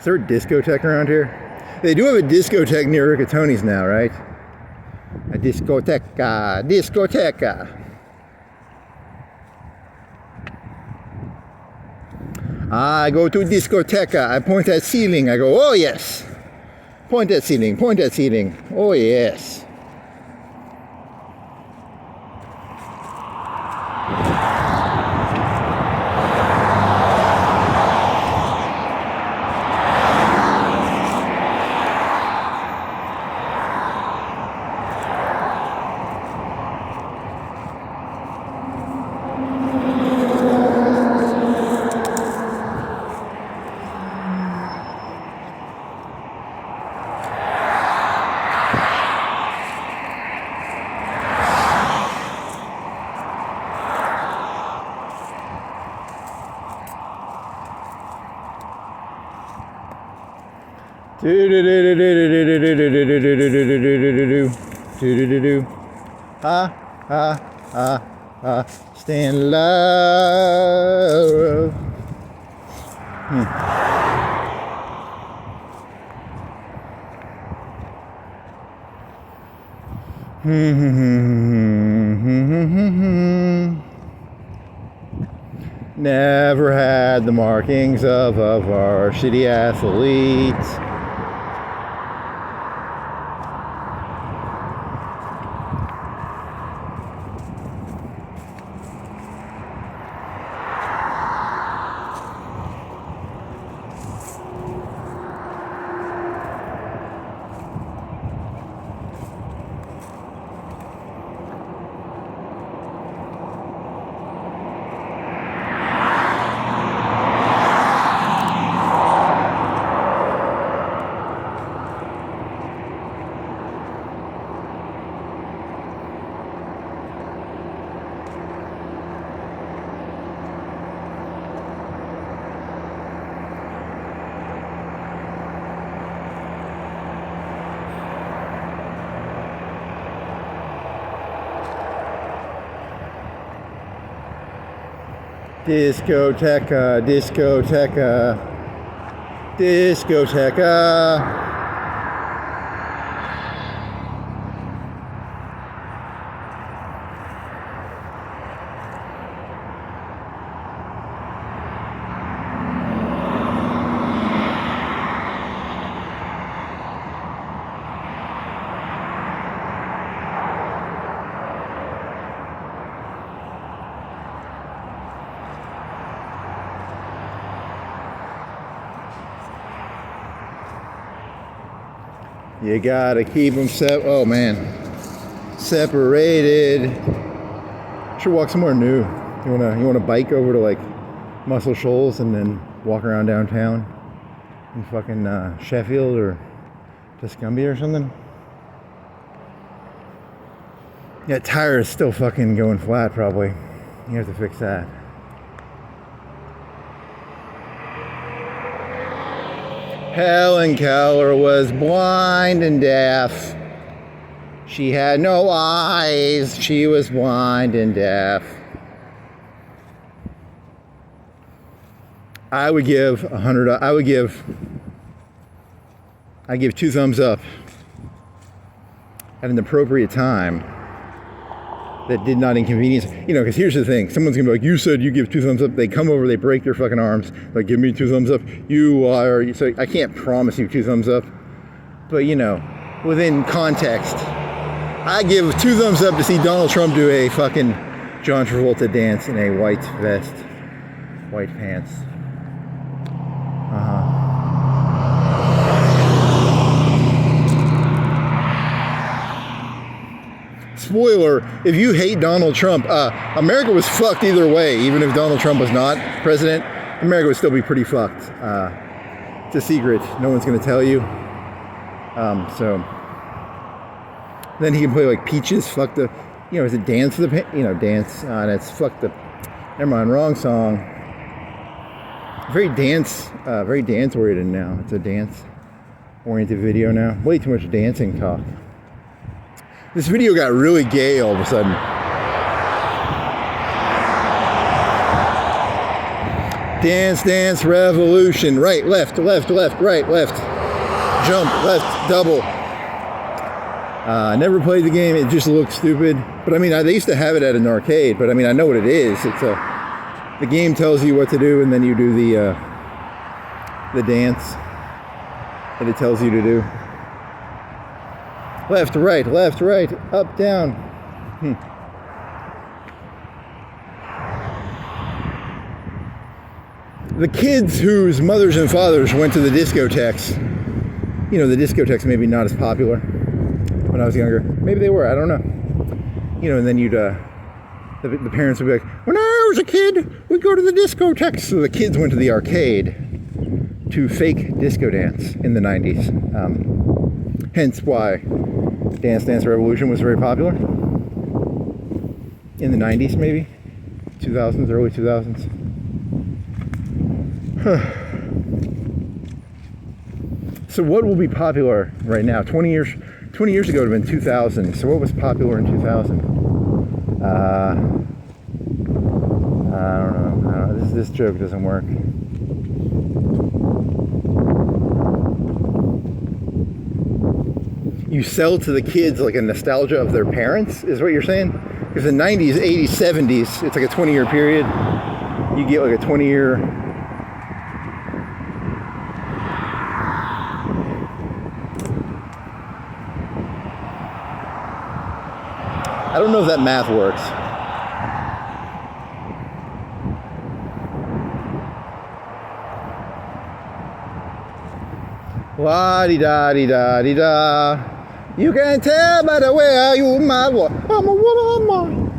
Is there a discotheque around here? They do have a discotheque near Riccatoni's now, right? A discoteca. I go to discoteca. I point at ceiling. I go, oh yes. Point at ceiling. Oh yes. Stand low. Never had the markings of a varsity athlete. Discoteca. You gotta keep them separated. Should walk somewhere new. You wanna bike over to like Muscle Shoals and then walk around downtown in fucking Sheffield or Tuscumbia or something. Yeah, tire is still fucking going flat probably. You have to fix that. Helen Keller was blind and deaf. She had no eyes. She was blind and deaf. I give 2 thumbs up at an appropriate time that did not inconvenience. Because here's the thing. Someone's going to be like, you said you give 2 thumbs up. They come over, they break their fucking arms. Like, give me 2 thumbs up. You are. So I can't promise you 2 thumbs up. But, within context, I give 2 thumbs up to see Donald Trump do a fucking John Travolta dance in a white vest, white pants. Spoiler, if you hate Donald Trump, America was fucked either way. Even if Donald Trump was not president, America would still be pretty fucked. It's a secret. No one's going to tell you. So then he can play like Peaches, fuck the, is it Dance the, Dance, that's fuck the, never mind, wrong song. Very dance oriented now. It's a dance oriented video now. Way too much dancing talk. This video got really gay all of a sudden. Dance, dance, revolution. Right, left, left, left, right, left. Jump, left, double. Never played the game. It just looked stupid. But I mean, they used to have it at an arcade. But I mean, I know what it is. It's the game tells you what to do, and then you do the dance that it tells you to do. Left, right, up, down. The kids whose mothers and fathers went to the discotheques, you know, the discotheques maybe not as popular when I was younger. Maybe they were, I don't know. You know, and then you'd, the parents would be like, when I was a kid, we'd go to the discotheques. So the kids went to the arcade to fake disco dance in the 90s. Hence why Dance Dance Revolution was very popular. In the 90s maybe, 2000s, early 2000s. So what will be popular right now? 20 years ago it would have been 2000. So what was popular in 2000? I don't know. This joke doesn't work. You sell to the kids like a nostalgia of their parents, is what you're saying? Because in the 90s, 80s, 70s, it's like a 20-year period. You get like a 20-year... I don't know if that math works. La-di-da-di-da-di-da. You can tell by the way you my walk. I'm a woman.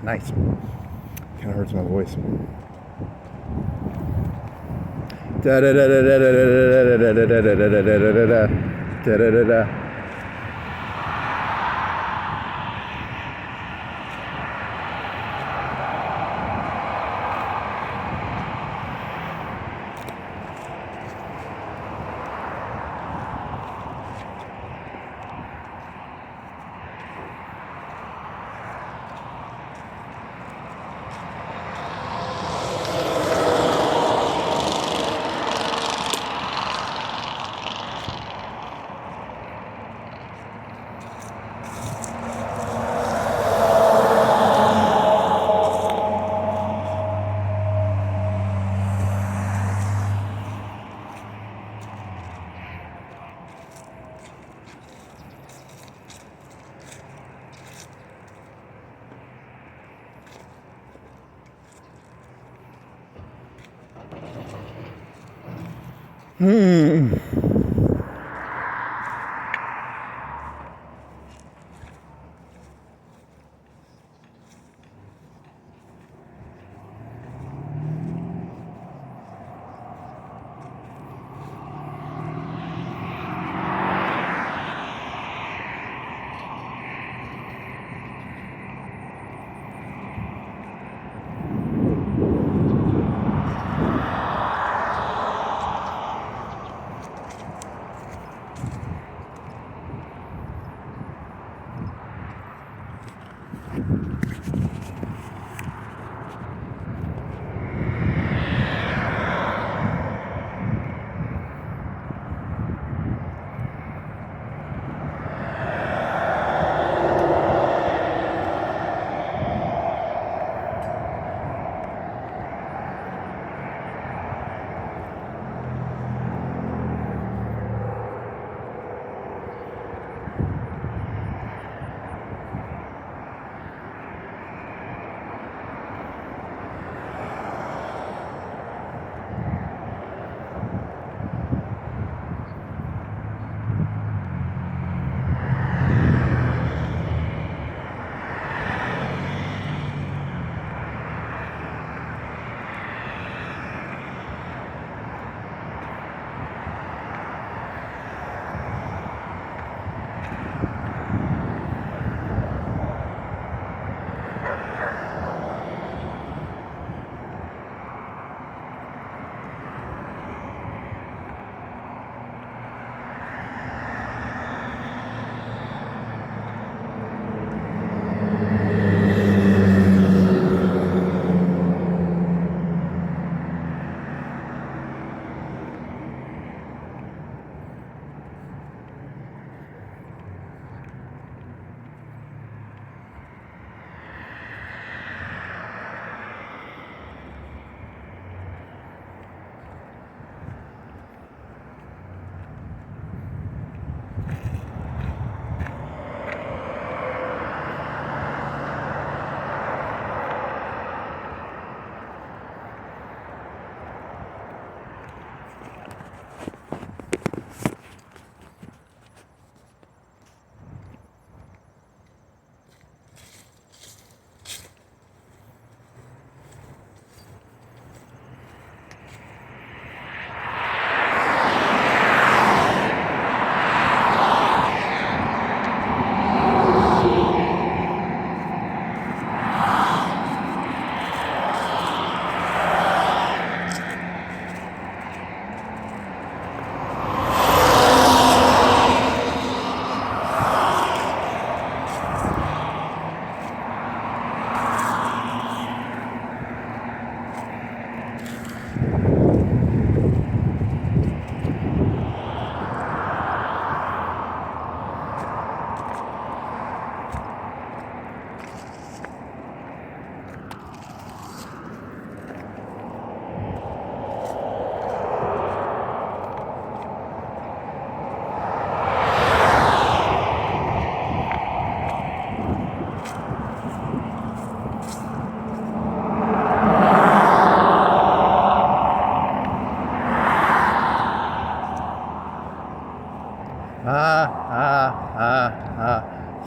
Nice. Kind of hurts my voice. Da da da da da da da da da da da da da da da da.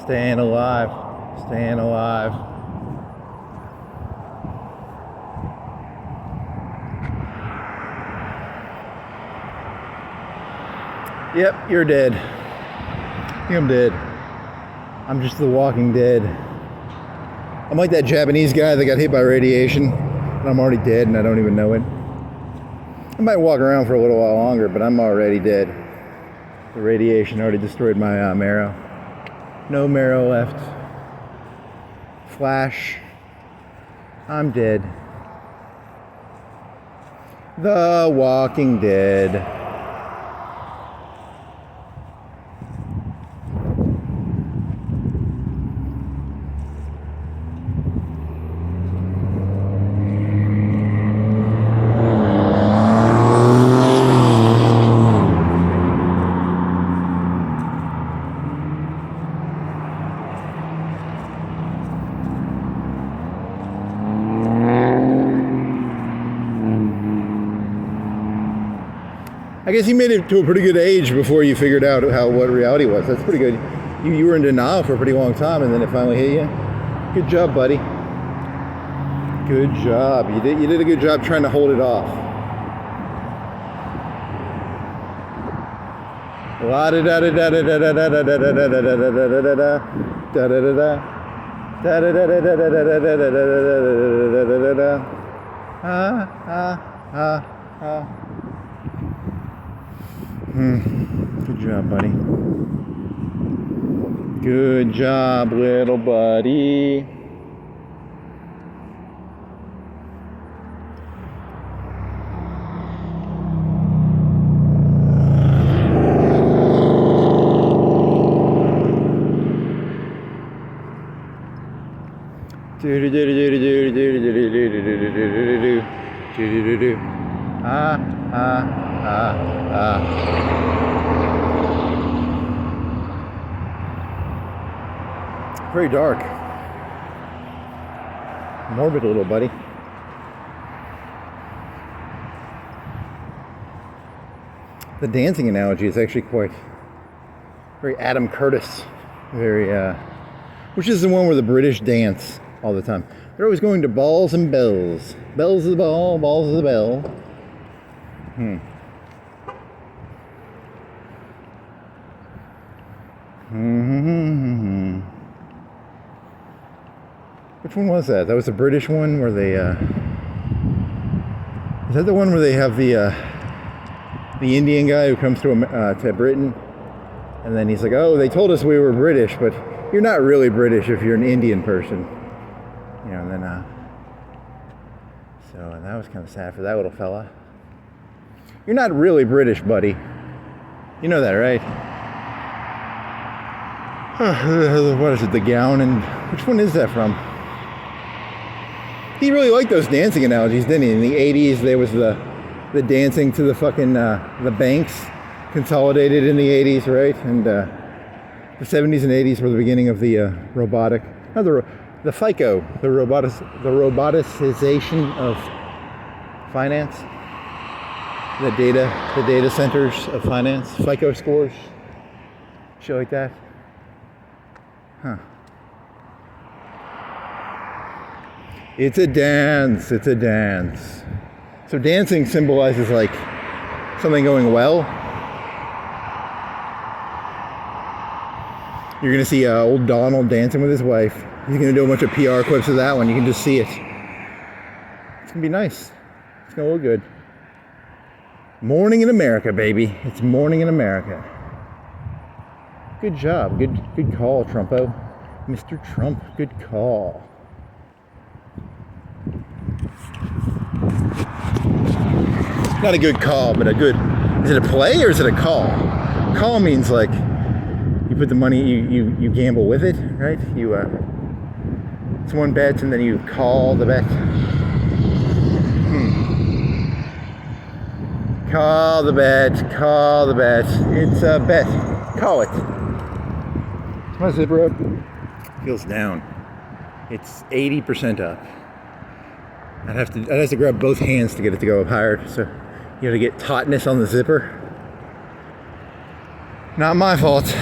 Staying alive. Staying alive. Yep, you're dead. I think I'm dead. I'm just the walking dead. I'm like that Japanese guy that got hit by radiation, and I'm already dead and I don't even know it. I might walk around for a little while longer, but I'm already dead. The radiation already destroyed my marrow. No marrow left. Flash. I'm dead. The Walking Dead. I guess you made it to a pretty good age before you figured out what reality was. That's pretty good. You were in denial for a pretty long time, and then it finally hit you. Good job, buddy. Good job. You did a good job trying to hold it off. La da da da da da da da da da da da da da da da da da da. Good job, buddy. Good job, little buddy. Very dark. Morbid little buddy. The dancing analogy is actually quite very Adam Curtis. Very which is the one where the British dance all the time. They're always going to balls and bells. Bells of the ball, balls of the bell. Which one was that? That was the British one where they is that the one where they have the Indian guy who comes to Britain, and then he's like, oh, they told us we were British, but you're not really British if you're an Indian person, you know. And then so that was kind of sad for that little fella. You're not really British, buddy. You know that, right? What is it, the gown? And which one is that from? He really liked those dancing analogies, didn't he? In the 80s, there was the dancing to the fucking, the banks consolidated in the 80s, right? And the 70s and 80s were the beginning of the robotic, no, the FICO, the roboticization of finance, the data centers of finance, FICO scores, shit like that. Huh. It's a dance. It's a dance. So dancing symbolizes like something going well. You're gonna see old Donald dancing with his wife. He's gonna do a bunch of PR clips of that one. You can just see it. It's gonna be nice. It's gonna look good. Morning in America, baby. It's morning in America. Good job. Good call, Trumpo. Mr. Trump, good call. Not a good call, but a good... Is it a play or is it a call? Call means like you put the money, you gamble with it, right? You someone bets and then you call the bet. Call the bet, call the bet. It's a bet. Call it. My zipper up. Feels down. It's 80% up. I'd have to grab both hands to get it to go up higher. So you have to get tautness on the zipper. Not my fault.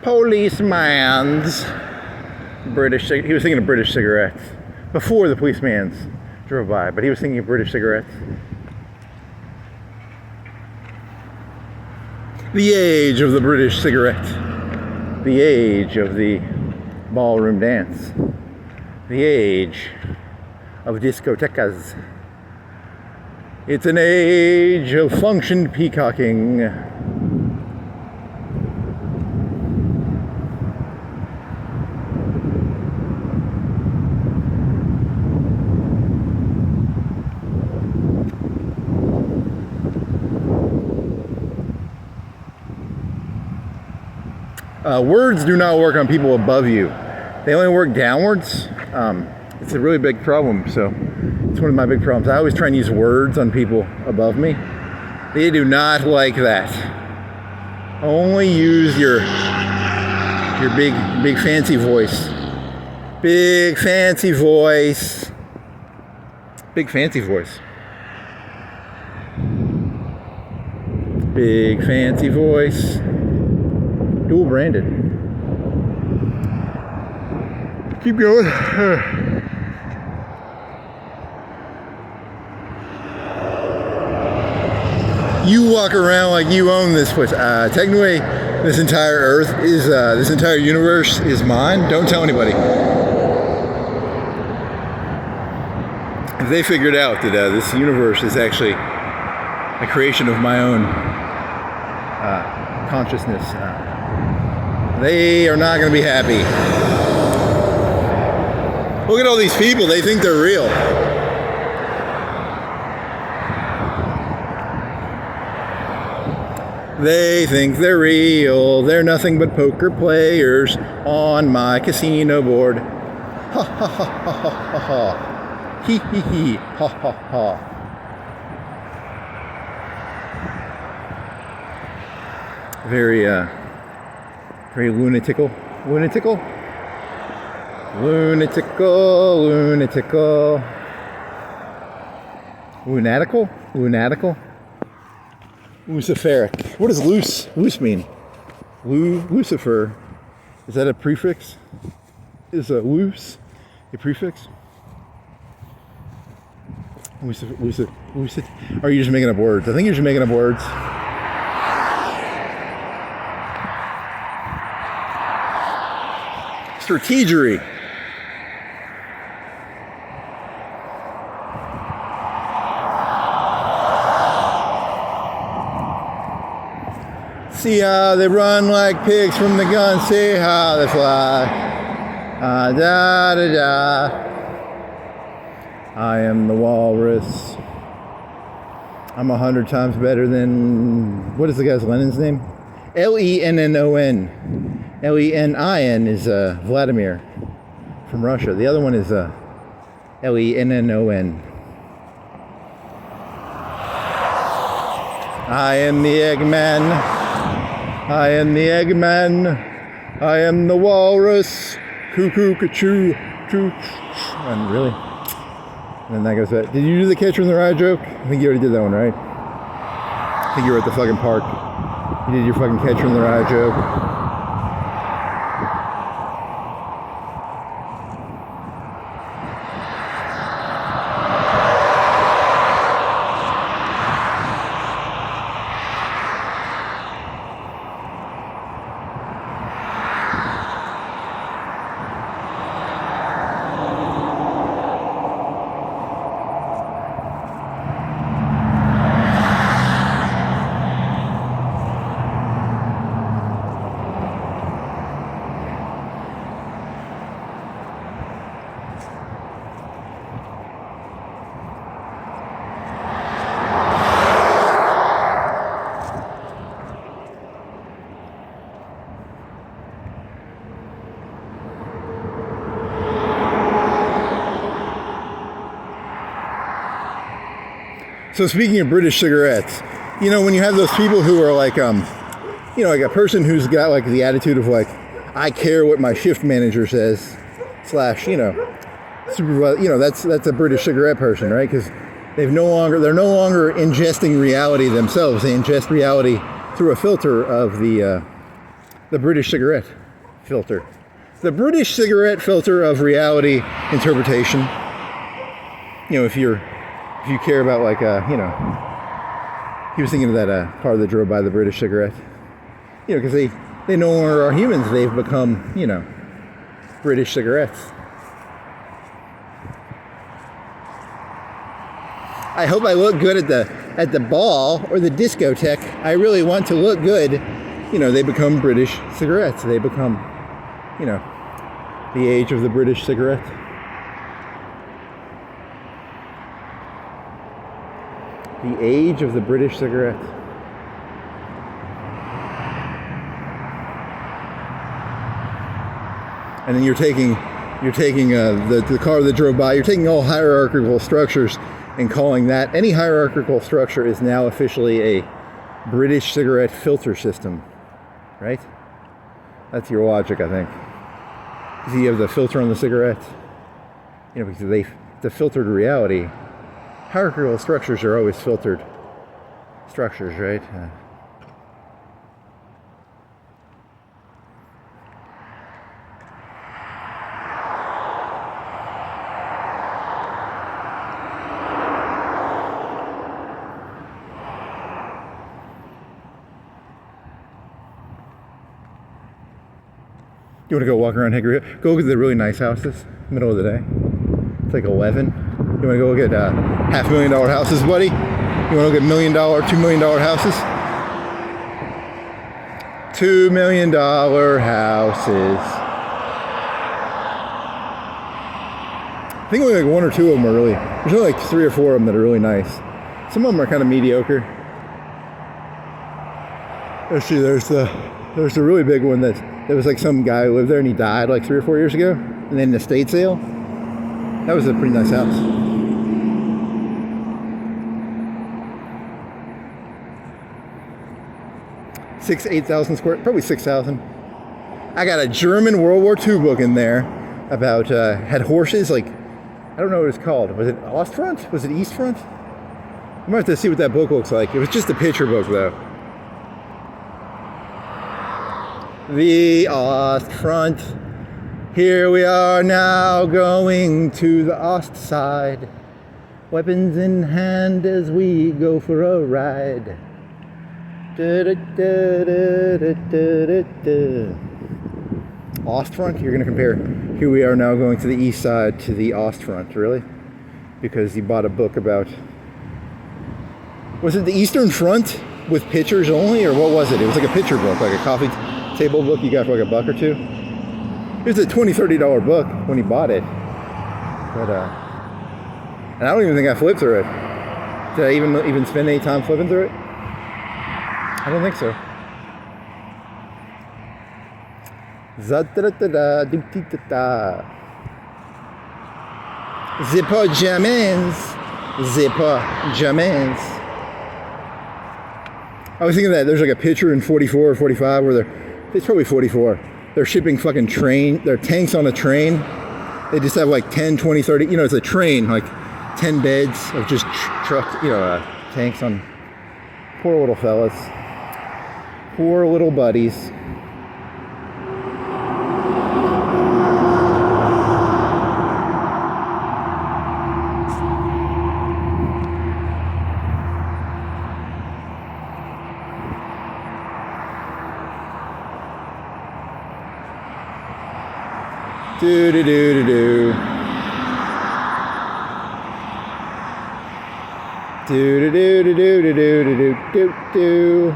Policeman's British. He was thinking of British cigarettes before the policeman's drove by, but he was thinking of British cigarettes. The age of the British cigarette. The age of the ballroom dance. The age of discotecas. It's an age of functioned peacocking. Words do not work on people above you. They only work downwards. It's a really big problem. So it's one of my big problems. I always try and use words on people above me. They do not like that. Only use your big fancy voice. Big fancy voice. Big fancy voice. Big fancy voice. Dual branded. Keep going. You walk around like you own this place. Technically, this entire Earth is, this entire universe is mine. Don't tell anybody. If they figured out that this universe is actually a creation of my own consciousness, they are not going to be happy. Look at all these people. They think they're real. They think they're real. They're nothing but poker players on my casino board. Ha ha ha ha ha ha ha. Hee hee hee. Ha ha ha. Very lunatical. Lunatical? Lunatical. Lunatical. Lunatical? Lunatical? Luciferic. What does loose mean? Lucifer. Is that a prefix? Is a loose a prefix? Lucid. Or are you just making up words? I think you're just making up words. Strategery. See how they run like pigs from the gun. See how they fly. Da da da. I am the walrus. I'm 100 times better than, what is the guy's Lenin's name? Lenon. Lenin is Vladimir from Russia. The other one is Lenon. I am the Eggman. I am the Eggman. I am the walrus. Cuckoo, ka-choo, choo. And really? And then that goes back. Did you do the Catcher in the Rye joke? I think you already did that one, right? I think you were at the fucking park. You did your fucking Catcher in the Rye joke. So speaking of British cigarettes, you know, when you have those people who are like, you know, like a person who's got like the attitude of like, I care what my shift manager says, / you know, supervisor, you know, that's a British cigarette person, right? Because they're no longer ingesting reality themselves. They ingest reality through a filter of the British cigarette filter. The British cigarette filter of reality interpretation. You know, if you care about like, you know, he was thinking of that car that drove by the British cigarette. You know, because they no longer are humans. They've become, you know, British cigarettes. I hope I look good at the ball or the discotheque. I really want to look good. You know, they become British cigarettes. They become, you know, the age of the British cigarette. The age of the British cigarette. And then you're taking the car that drove by. You're taking all hierarchical structures and calling that, any hierarchical structure is now officially a British cigarette filter system, right? That's your logic, I think. Because you have the filter on the cigarette, you know, because it's a filtered reality. Hierarchical structures are always filtered structures, right? You want to go walk around Hickory Hill? Go look at the really nice houses, middle of the day. It's like 11. You want to go look at $500,000 houses, buddy? You want to look at $1 million, $2 million houses? $2 million houses. I think only like 1 or 2 of them are really, there's only like 3 or 4 of them that are really nice. Some of them are kind of mediocre. Let's see, there's the really big one that there was like some guy who lived there and he died like 3 or 4 years ago. And then an estate sale. That was a pretty nice house. Six, 8,000 square, probably 6,000. I got a German World War II book in there about, had horses, like, I don't know what it's called. Was it Ostfront? Was it Eastfront? I'm gonna have to see what that book looks like. It was just a picture book though. The Ostfront. Here we are now going to the Ost side. Weapons in hand as we go for a ride. Ostfront? You're going to compare here we are now going to the east side to the Ostfront, really? Because you bought a book about... Was it the Eastern Front with pictures only, or what was it? It was like a picture book, like a coffee table book you got for like $1 or $2. It was a $20, $30 book when he bought it. But, and I don't even think I flipped through it. Did I even spend any time flipping through it? I don't think so. Zipper Jamans. I was thinking that there's like a picture in 44 or 45 where it's probably 44. They're shipping fucking their tanks on a train. They just have like 10, 20, 30, you know, it's a train, like 10 beds of just trucks, you know, tanks on poor little fellas. Poor little buddies. Do do do do do. Do do do do do do do do do do.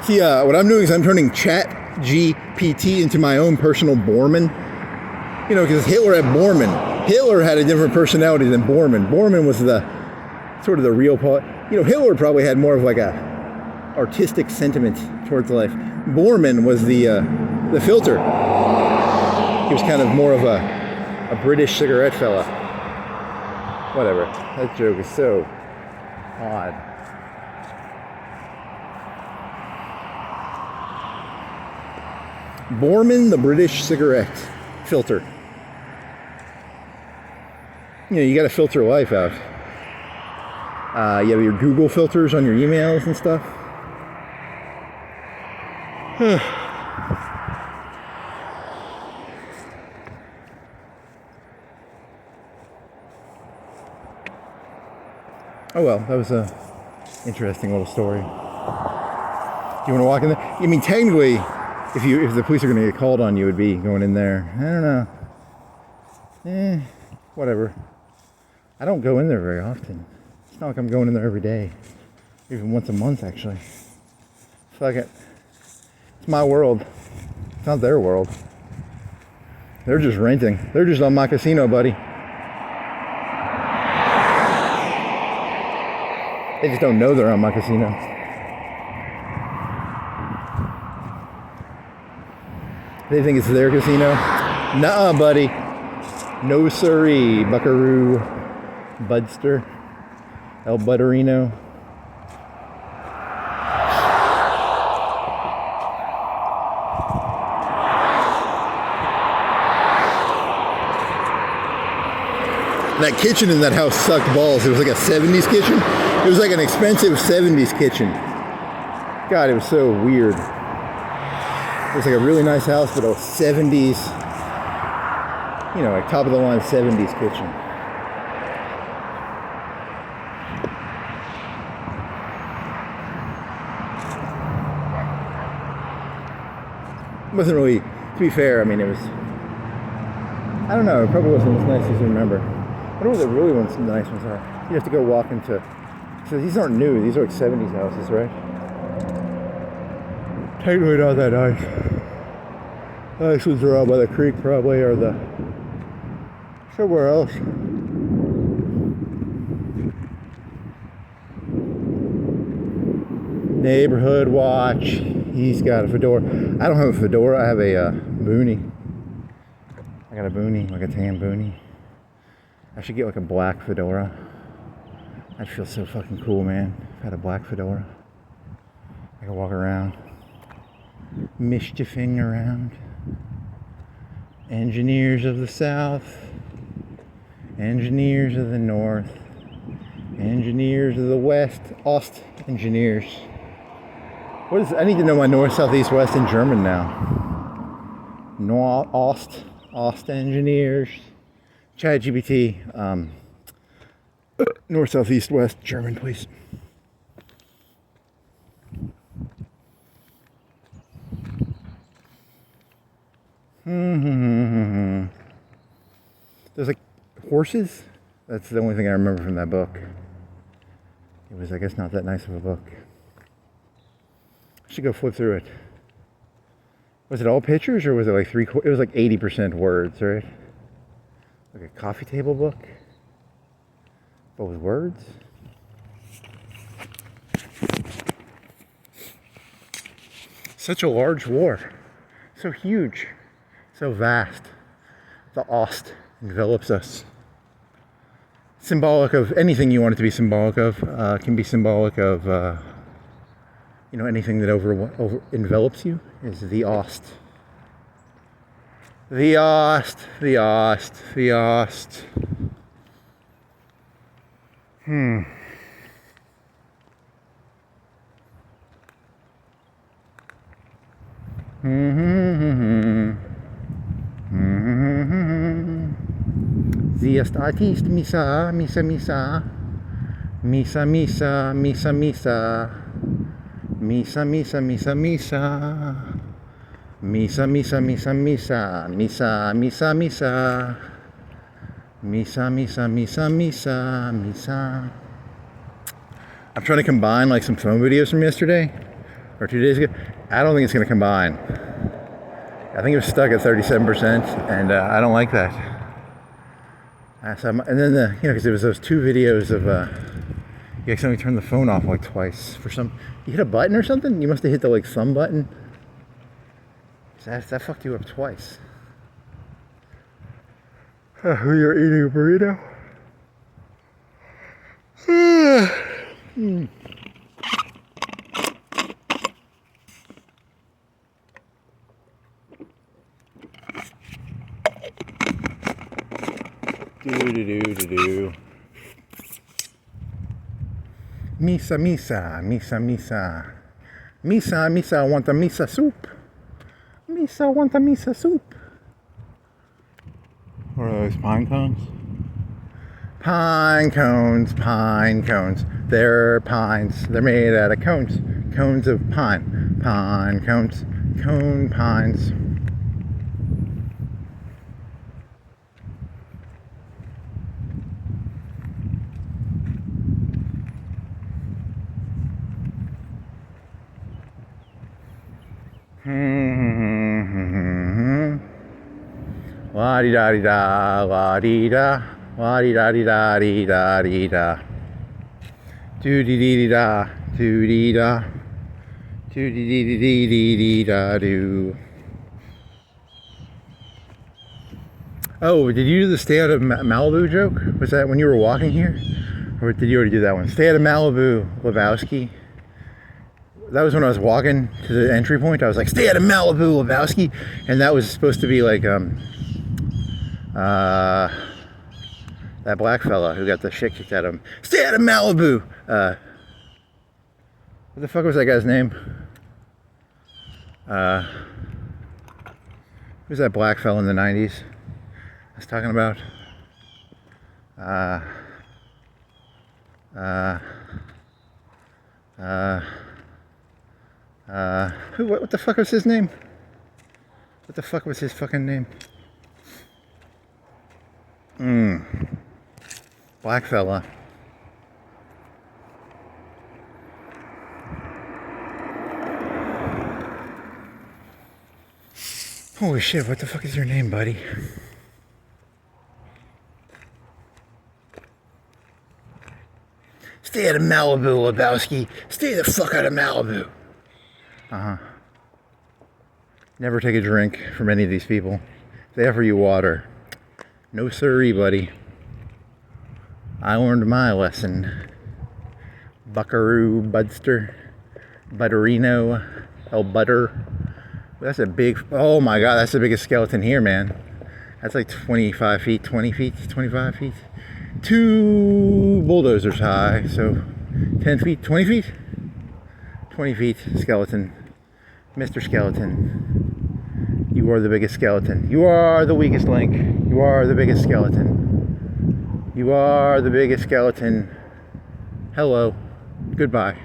See, what I'm doing is I'm turning ChatGPT into my own personal Borman. You know, because Hitler had Borman. Hitler had a different personality than Bormann. Bormann was the sort of the real part. Hitler probably had more of like a artistic sentiment towards life. Bormann was the filter. He was kind of more of a British cigarette fella. Whatever. That joke is so odd. Bormann, the British cigarette filter. You got to filter life out. You have your Google filters on your emails and stuff. Oh well, that was a interesting little story. Do you want to walk in there? I mean, technically, if the police are going to get called on you, it would be going in there. I don't know. Whatever. I don't go in there very often. It's not like I'm going in there every day. Even once a month, actually. Fuck it. It's my world. It's not their world. They're just renting. They're just on my casino, buddy. They just don't know they're on my casino. They think it's their casino. Nuh-uh, buddy. No siree, buckaroo, budster, El Butterino. That kitchen in that house sucked balls. It was like a 70s kitchen. It was like an expensive 70s kitchen. God, it was so weird. It was like a really nice house, but a 70s, like top of the line 70s kitchen. It wasn't really, to be fair, I mean, it was, I don't know, it probably wasn't as nice as you remember. I don't know what the really ones, the nice ones are. You have to go walk into, so these aren't new, these are like 70s houses, right? Technically not that nice. Nice ones are out by the creek probably, or the, somewhere else. Neighborhood watch. He's got a fedora. I don't have a fedora, I have a boonie. I got a boonie, like a tan boonie. I should get like a black fedora. I'd feel so fucking cool, man, if I had a black fedora. I could walk around, mischiefing around. Engineers of the South, engineers of the North, engineers of the West, Ost engineers. I need to know my North, South, East, West in German now. Ost engineers. ChatGPT, North, South, East, West, German, please. There's like horses. That's the only thing I remember from that book. It was, I guess, not that nice of a book. I should go flip through it. Was it all pictures, or was it like it was like 80% words, right? Like a coffee table book, but with words. Such a large war, so huge, so vast. The Ost envelops us. Symbolic of anything you want it to be symbolic of. Can be symbolic of, anything that over envelops you is the Ost. The Ost, the Ost, the Ost. Sie ist Artist, Misa, Misa, Misa. Misa, Misa, Misa, Misa. Misa, Misa, Misa, Misa. Misa, Misa, Misa, Misa. Misa, Misa, Misa. Misa, Misa, Misa, Misa, Misa. I'm trying to combine like some phone videos from yesterday or 2 days ago. I don't think it's going to combine. I think it was stuck at 37%, and I don't like that. And then because there was those two videos of you accidentally turned the phone off like twice for some. You hit a button or something? You must have hit the like thumb button. That fucked you up twice. You're eating a burrito. Do. Misa, misa, misa, misa. Misa, misa, want a misa soup. Misa, want a misa soup. What are those, pine cones? Pine cones, pine cones. They're pines. They're made out of cones. Cones of pine. Pine cones. Cone pines. La di da di da, la di da, la di da di da di da di da. Do di di di da, do di da, do di di di di di di da do. Oh, did you do the stay out of Malibu joke? Was that when you were walking here? Or did you already do that one? Stay out of Malibu, Lebowski. That was when I was walking to the entry point. I was like, stay out of Malibu, Lebowski. And that was supposed to be like, that black fella who got the shit kicked out of him. Stay out of Malibu! What the fuck was that guy's name? Who's that black fella in the 90s I was talking about? What the fuck was his name? What the fuck was his fucking name? Black fella. Holy shit, what the fuck is your name, buddy? Stay out of Malibu, Lebowski. Stay the fuck out of Malibu. Never take a drink from any of these people. If they offer you water, no siree, buddy. I learned my lesson. Buckaroo, Budster, Butterino, El Butter. That's a big, oh my God, that's the biggest skeleton here, man. That's like 25 feet, 20 feet, 25 feet. 2 bulldozers high, so 10 feet, 20 feet? 20 feet skeleton. Mr. Skeleton. You are the biggest skeleton. You are the weakest link. You are the biggest skeleton. You are the biggest skeleton. Hello. Goodbye.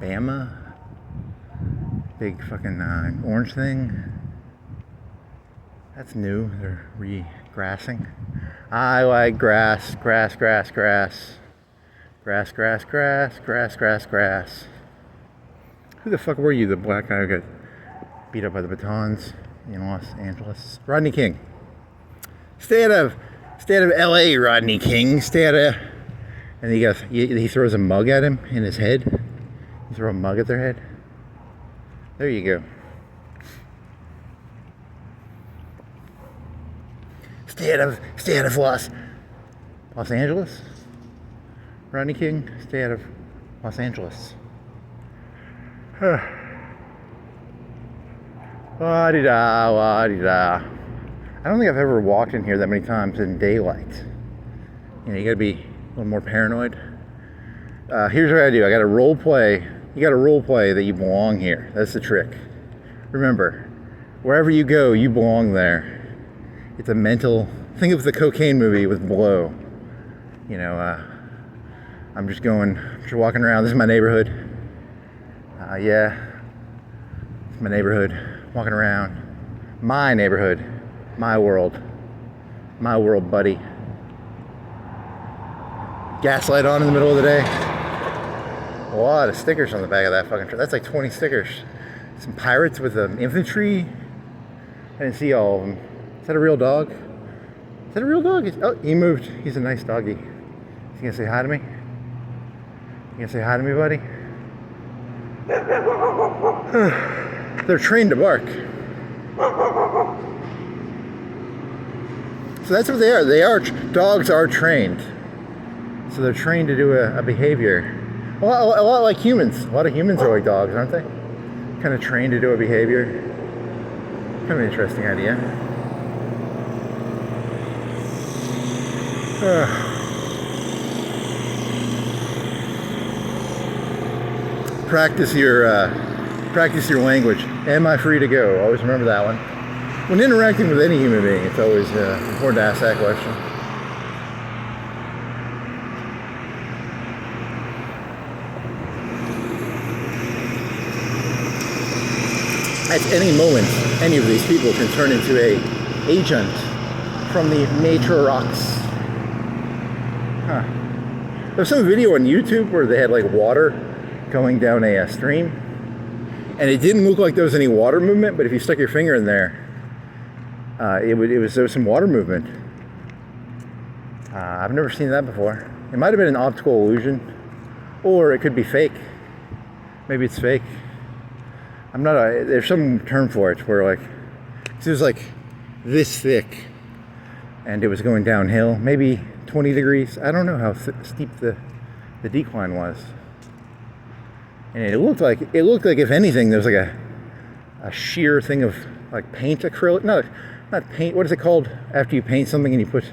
Bama. Big fucking orange thing. That's new. They're regrassing. I like grass. Grass, grass, grass. Grass, grass, grass. Grass, grass, grass. Who the fuck were you, the black guy who got beat up by the batons in Los Angeles? Rodney King. Stay out of LA, Rodney King. Stay out of. And he throws a mug at him in his head. You throw a mug at their head. There you go. Stay out of Los Angeles. Rodney King, stay out of Los Angeles. La-di-da, la-di-da. I don't think I've ever walked in here that many times in daylight. You know, you gotta be a little more paranoid. Here's what I do. I gotta role play. You gotta role play that you belong here. That's the trick. Remember, wherever you go, you belong there. It's a mental, think of the cocaine movie with Blow. You know, I'm just walking around. This is my neighborhood. Yeah, it's my neighborhood. Walking around. My neighborhood. My world. My world, buddy. Gaslight on in the middle of the day. A lot of stickers on the back of that fucking truck. That's like 20 stickers. Some pirates with infantry. I didn't see all of them. Is that a real dog? Is that a real dog? Oh, he moved. He's a nice doggy. Is he gonna say hi to me? You gonna say hi to me, buddy? They're trained to bark. So that's what they are. Dogs are trained. So they're trained to do a behavior. A lot like humans. A lot of humans are like dogs, aren't they? Kind of trained to do a behavior. Kind of an interesting idea. Practice your language. Am I free to go? Always remember that one. When interacting with any human being, it's always important to ask that question. At any moment, any of these people can turn into a agent from the matriarchs. There's some video on YouTube where they had like water going down a stream, and it didn't look like there was any water movement, but if you stuck your finger in there, there was some water movement. I've never seen that before. It might have been an optical illusion, or it could be fake. Maybe it's fake. There's some term for it where like, it was like this thick, and it was going downhill, maybe 20 degrees. I don't know how steep the decline was. And it looked like if anything, there was like a sheer thing of like paint acrylic. No, not paint. What is it called after you paint something and you put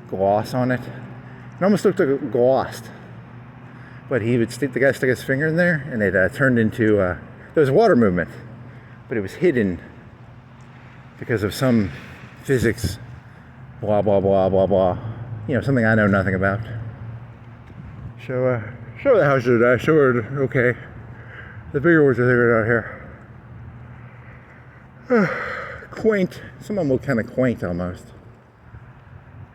gloss on it? It almost looked like glossed. But the guy stuck his finger in there, and it turned into there was water movement, but it was hidden because of some physics. Blah blah blah blah blah. You know, something I know nothing about. So the house did I show her. Okay, the bigger ones are figured out here. Quaint. Some of them look kind of quaint almost.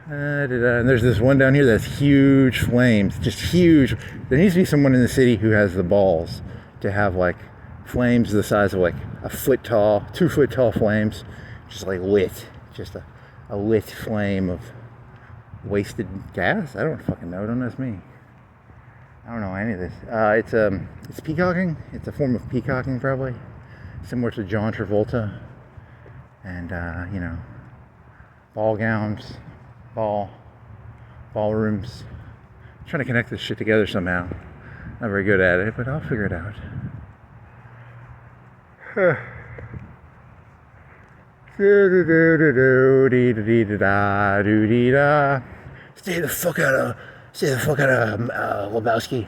And there's this one down here that's huge flames, just huge. There needs to be someone in the city who has the balls to have like flames the size of like 2 foot tall flames, just like lit, just a lit flame of wasted gas. I don't fucking know. Don't ask me. I don't know any of this. It's peacocking. It's a form of peacocking, probably similar to John Travolta, and ball gowns, ballrooms. I'm trying to connect this shit together somehow. Not very good at it, but I'll figure it out. Stay the fuck out of Lebowski.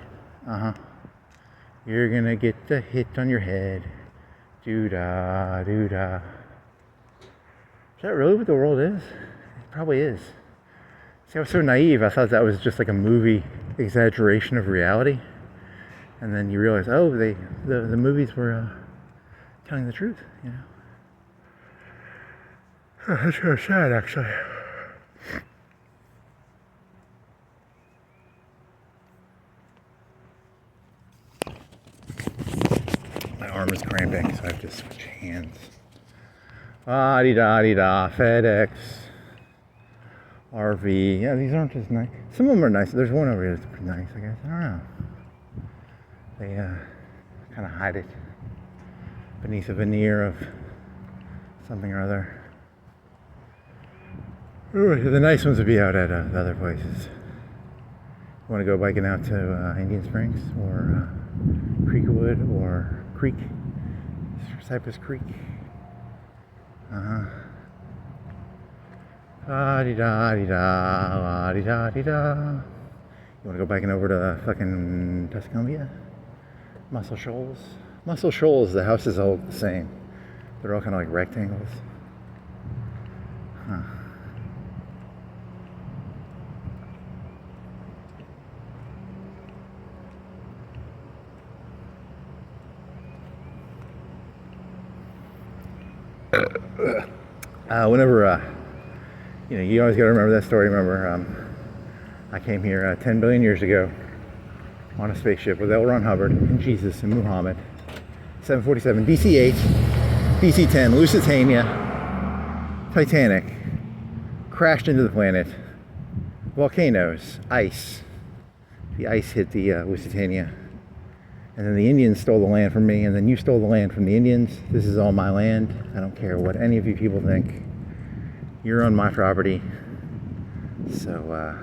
You're gonna get the hit on your head. Doo-da, doo-da. Is that really what the world is? It probably is. See, I was so naive. I thought that was just like a movie exaggeration of reality. And then you realize, oh, the movies were telling the truth, you know. Oh, that's kind of sad, actually. My arm is cramping, so I have to switch hands. La-di-da-di-da, FedEx, RV. Yeah, these aren't as nice. Some of them are nice. There's one over here that's pretty nice, I guess. I don't know. They kind of hide it beneath a veneer of something or other. Ooh, the nice ones would be out at the other places. You want to go biking out to Indian Springs or Creekwood or Creek, Cypress Creek. La-di-da-di-da, la-di-da-di-da. You want to go biking over to fucking Tuscumbia? Muscle Shoals? Muscle Shoals, the houses all the same. They're all kind of like rectangles. Whenever, you always got to remember that story. Remember, I came here 10 billion years ago on a spaceship with L. Ron Hubbard and Jesus and Muhammad. 747, DC-8, DC-10, Lusitania, Titanic, crashed into the planet. Volcanoes, ice. The ice hit the Lusitania. And then the Indians stole the land from me, and then you stole the land from the Indians. This is all my land. I don't care what any of you people think. You're on my property. So,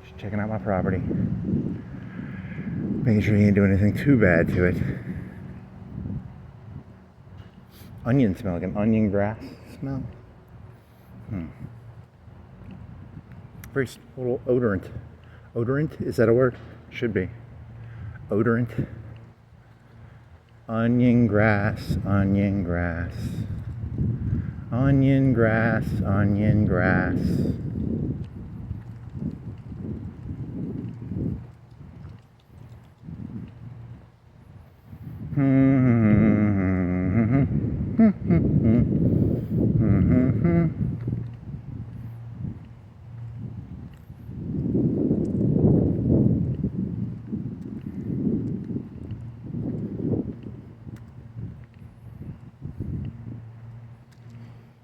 just checking out my property. Making sure you ain't doing anything too bad to it. Onion smell, like an onion grass smell. Very little odorant. Odorant? Is that a word? Should be. Odorant. Onion grass, onion grass. Onion grass, onion grass.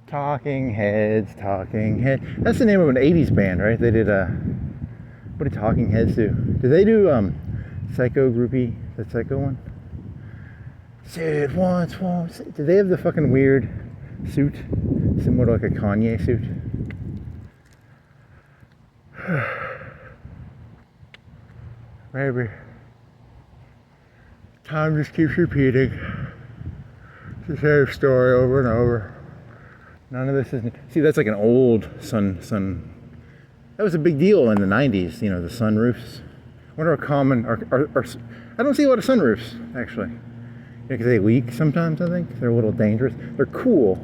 Talking Heads, Talking Heads. That's the name of an 80s band, right? They did what did Talking Heads do? Did they do Psycho Groupie, the Psycho one? Say it once, once. Did they have the fucking weird suit? Similar to like a Kanye suit? Maybe. Time just keeps repeating. It's the same story over and over. None of this is... See, that's like an old sun... That was a big deal in the 90s, you know, the sunroofs. I wonder how common... I don't see a lot of sunroofs, actually. Because they leak sometimes, I think. They're a little dangerous. They're cool.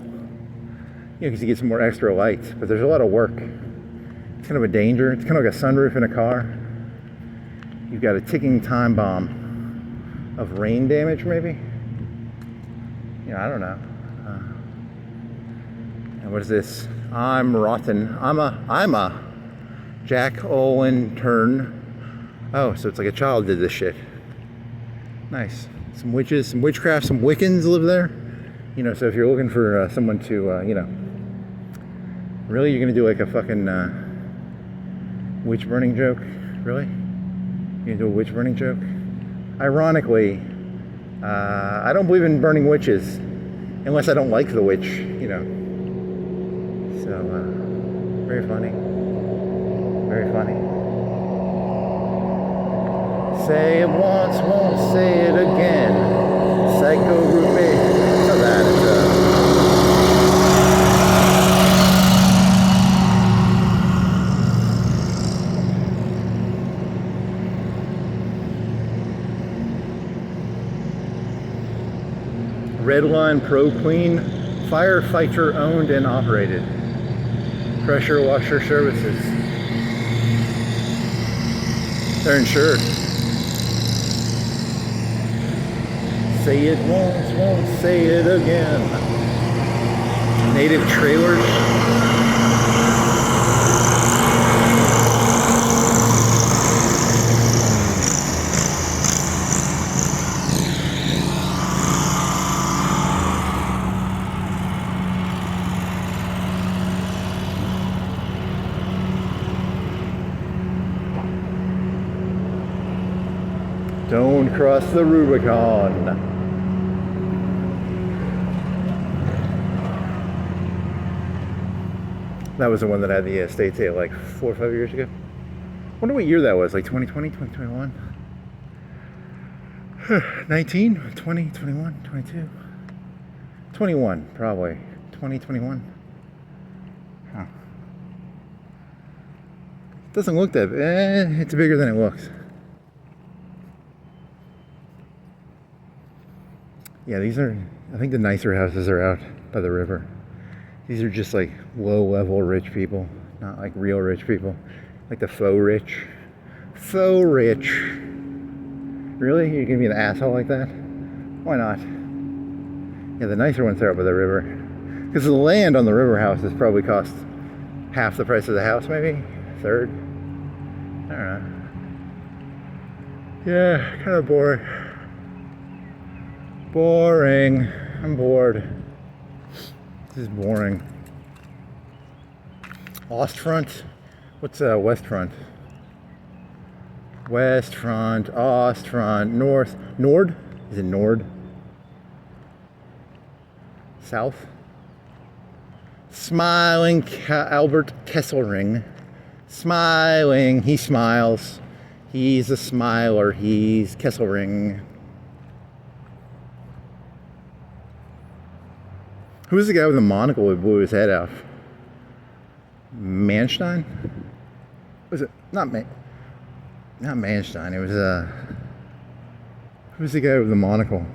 You know, because you get some more extra light. But there's a lot of work. It's kind of a danger. It's kind of like a sunroof in a car. You've got a ticking time bomb of rain damage, maybe? You know, I don't know. And what is this? I'm rotten. I'm a Jack Owen turn. Oh, so it's like a child did this shit. Nice. Some witches, some witchcraft, some Wiccans live there. You know, so if you're looking for someone to, you know, really, you're gonna do like a fucking witch burning joke? Really? You're gonna do a witch burning joke? Ironically, I don't believe in burning witches unless I don't like the witch, you know. So, very funny. Very funny. Say it once, won't say it again. Psycho groupie. So that Redline Pro Clean, firefighter owned and operated. Pressure washer services. They're insured. Say it once, won't say it again. Native trailers. Don't cross the Rubicon. That was the one that had the estate sale like 4 or 5 years ago. Wonder what year that was, like 2020, 2021? 19, 20, 21, 22? 21, probably. 2021. Huh. Doesn't look that, it's bigger than it looks. Yeah, these are, I think the nicer houses are out by the river. These are just like low-level rich people, not like real rich people. Like the faux rich. Faux rich. Really? You're gonna be an asshole like that? Why not? Yeah, the nicer ones are out by the river. Because the land on the river houses probably cost half the price of the house, maybe? Third? I don't know. Yeah, kind of boring. Boring. I'm bored. This is boring. Ostfront. What's West Front? West Front, Ostfront, North. Nord? Is it Nord? South? Smiling Albert Kesselring. Smiling. He smiles. He's a smiler. He's Kesselring. Who's the guy with the monocle who blew his head off? Manstein? Was it not Manstein? It was who's the guy with the monocle?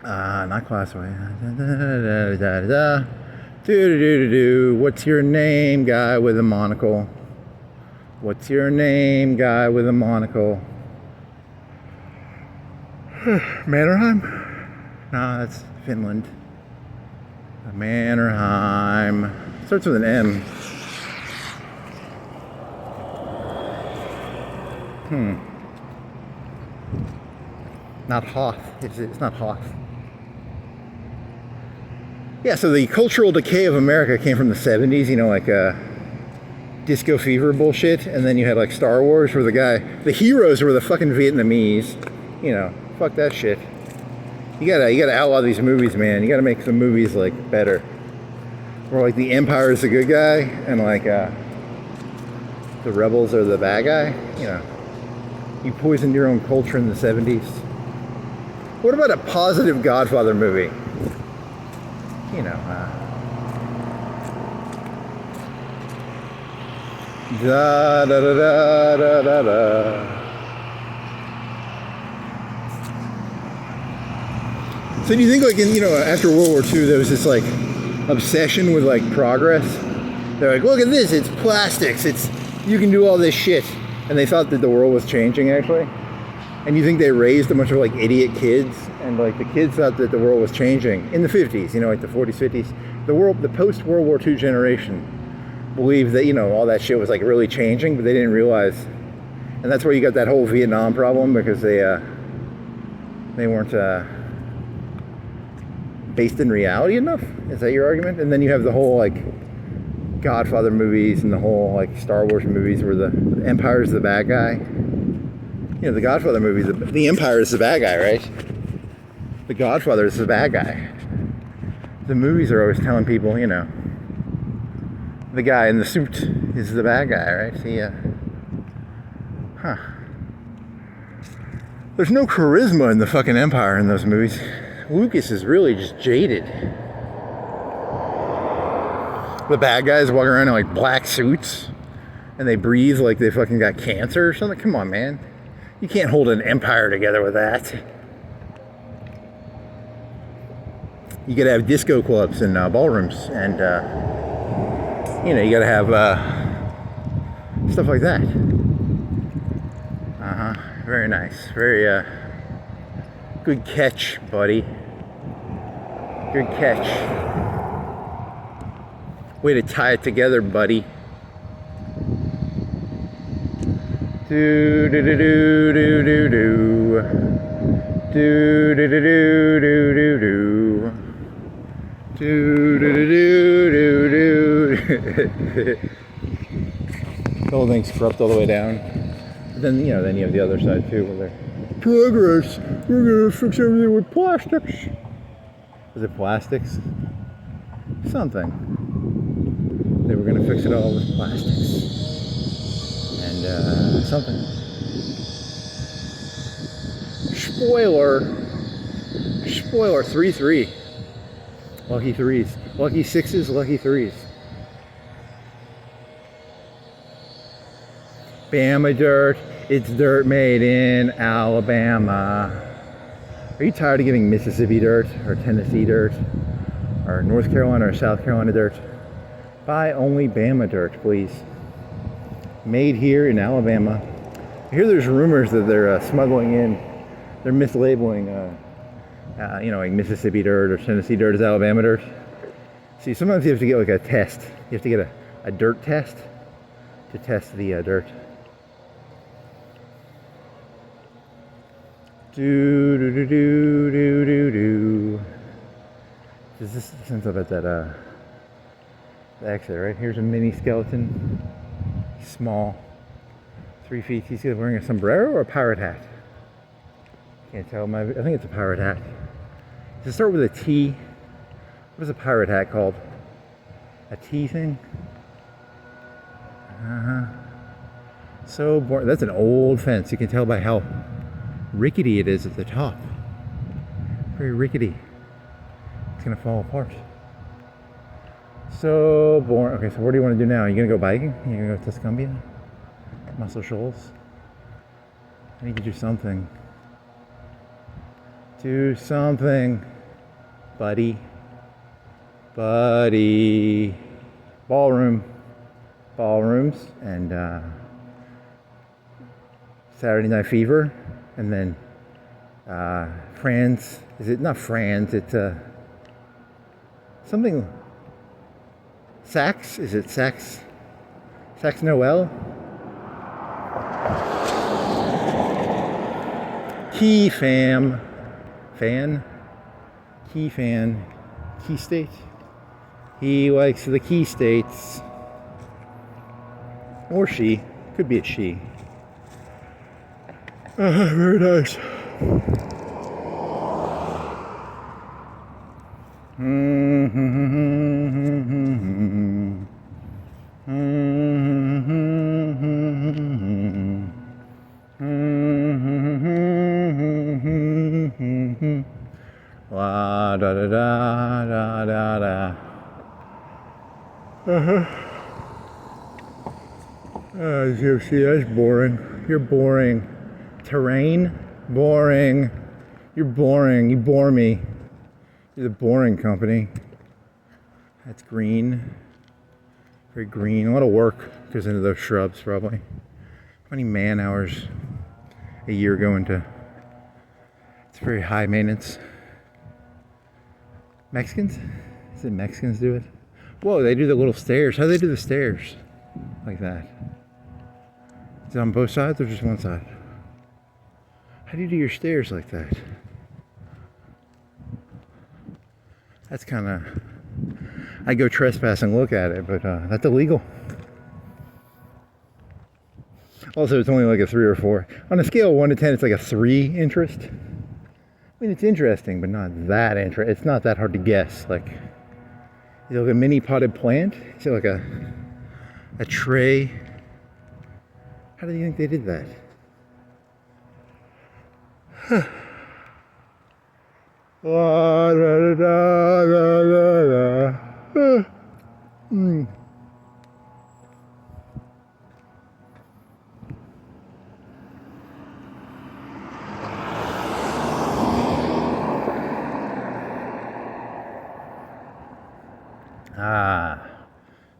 Not Classway. What's your name, guy with a monocle? What's your name, guy with a monocle? Mannerheim? Nah, that's Finland. Mannerheim. Starts with an M. Not Hoth. It's not Hoth. Yeah, so the cultural decay of America came from the 70s, you know, like disco fever bullshit, and then you had like Star Wars where the heroes were the fucking Vietnamese, you know, fuck that shit. You gotta outlaw these movies, man. You gotta make the movies like better. Where like the Empire is the good guy and like the rebels are the bad guy, you know. You poisoned your own culture in the 70s. What about a positive Godfather movie? You know, da da da da da da da. So do you think, like, after World War II, there was this like obsession with like progress? They're like, look at this, it's plastics, you can do all this shit, and they thought that the world was changing actually. And you think they raised a bunch of like idiot kids, and like the kids thought that the world was changing in the 50s, like the 40s, 50s. The post-World War II generation believed that, all that shit was like really changing, but they didn't realize. And that's where you got that whole Vietnam problem, because they weren't based in reality enough. Is that your argument? And then you have the whole like Godfather movies and the whole like Star Wars movies where the Empire is the bad guy. The Godfather movies, the Empire is the bad guy, right? The Godfather is the bad guy. The movies are always telling people, the guy in the suit is the bad guy, right? There's no charisma in the fucking Empire in those movies. Lucas is really just jaded. The bad guys walking around in like black suits and they breathe like they fucking got cancer or something. Come on, man. You can't hold an empire together with that. You gotta have disco clubs and ballrooms, and you gotta have stuff like that. Very nice. Very good catch, buddy. Good catch. Way to tie it together, buddy. Do do do do do do do do do do do do do do do do. The whole thing's corrupt all the way down. But then you have the other side too, where they're progress. We're gonna fix everything with plastics. Was it plastics? Something. They were gonna fix it all with plastics. And something. Spoiler 3-3. Lucky threes. Lucky sixes, lucky threes. Bama dirt. It's dirt made in Alabama. Are you tired of giving Mississippi dirt or Tennessee dirt or North Carolina or South Carolina dirt? Buy only Bama dirt, please. Made here in Alabama. I hear there's rumors that they're smuggling in, they're mislabeling, like Mississippi dirt or Tennessee dirt as Alabama dirt. See, sometimes you have to get like a test. You have to get a dirt test to test the dirt. Do do do do do do do. this ends up at that the exit, right? Here's a mini skeleton. Small. 3 feet. He's either wearing a sombrero or a pirate hat. Can't tell. I think it's a pirate hat. Does it start with a T? What is a pirate hat called? A T thing? So boring. That's an old fence. You can tell by how rickety it is at the top. Very rickety. It's gonna fall apart. So boring. Okay, so what do you want to do now? Are you gonna go biking? Are you gonna go to Tuscumbia? Muscle Shoals? I need to do something. Do something, buddy. Ballrooms, and Saturday Night Fever, and then Franz. Is it not Franz? It's something. Sax? Is it Sax? Sax Noel? Key fan, key state. He likes the key states, or she, could be a she. Very nice. La da da da da da da. You see, that's boring. You're boring. Terrain, boring. You're boring. You bore me. You're the boring company. That's green. Very green. A lot of work goes into those shrubs, probably. How many man hours a year go into? It's very high maintenance. Mexicans? Is it Mexicans do it? Whoa, they do the little stairs. How do they do the stairs? Like that. Is it on both sides or just one side? How do you do your stairs like that? That's kind of... I go trespass and look at it, but that's illegal. Also, it's only like a 3 or 4. On a scale of 1 to 10, it's like a 3 interest. I mean, it's interesting, but not that interesting. It's not that hard to guess. Like, is it like a mini potted plant? Is it like a tray? How do you think they did that? La, da, da, da, da, da.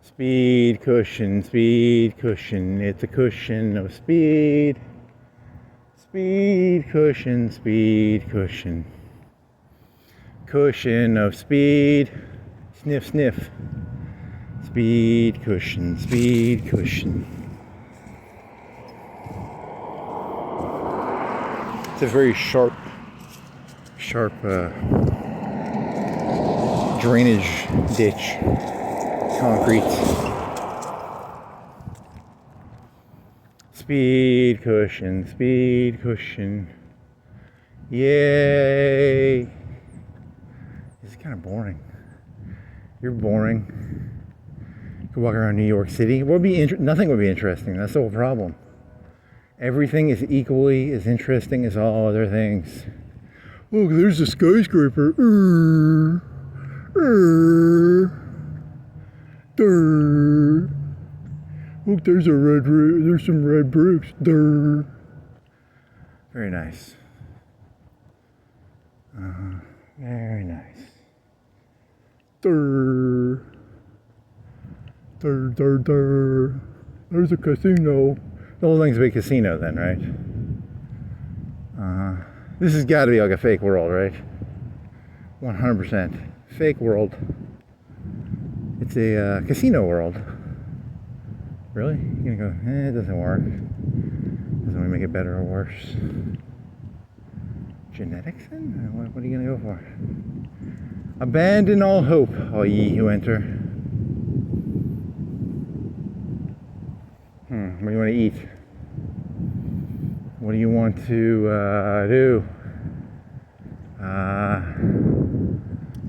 Speed cushion, it's a cushion of speed. Speed cushion, cushion of speed. Sniff, sniff. Speed cushion, It's a very sharp drainage ditch. Concrete. Speed cushion. Yay! This is kind of boring. You're boring. You could walk around New York City. Nothing would be interesting. That's the whole problem. Everything is equally as interesting as all other things. Look, there's a skyscraper. Look, there's some red bricks. Very nice. Very nice. There's a casino. The whole thing's a big casino then, right? This has got to be like a fake world, right? 100% fake world. It's a casino world. Really? You're gonna go, it doesn't work. Doesn't really make it better or worse. Genetics then? What are you going to go for? Abandon all hope, all ye who enter. What do you want to eat? What do you want to do?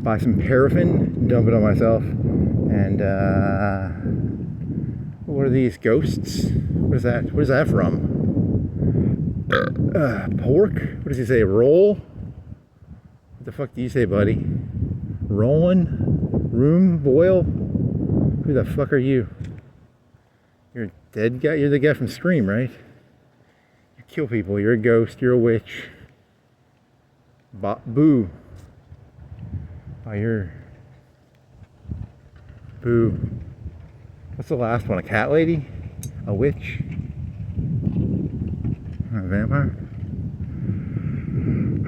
Buy some paraffin, dump it on myself, and what are these ghosts? What is that? What is that from? Pork? What does he say? Roll? What the fuck do you say, buddy? Rolling? Room? Boil? Who the fuck are you? You're a dead guy? You're the guy from Scream, right? You kill people. You're a ghost. You're a witch. Boo. Oh, you're... Boo. What's the last one? A cat lady? A witch? A vampire?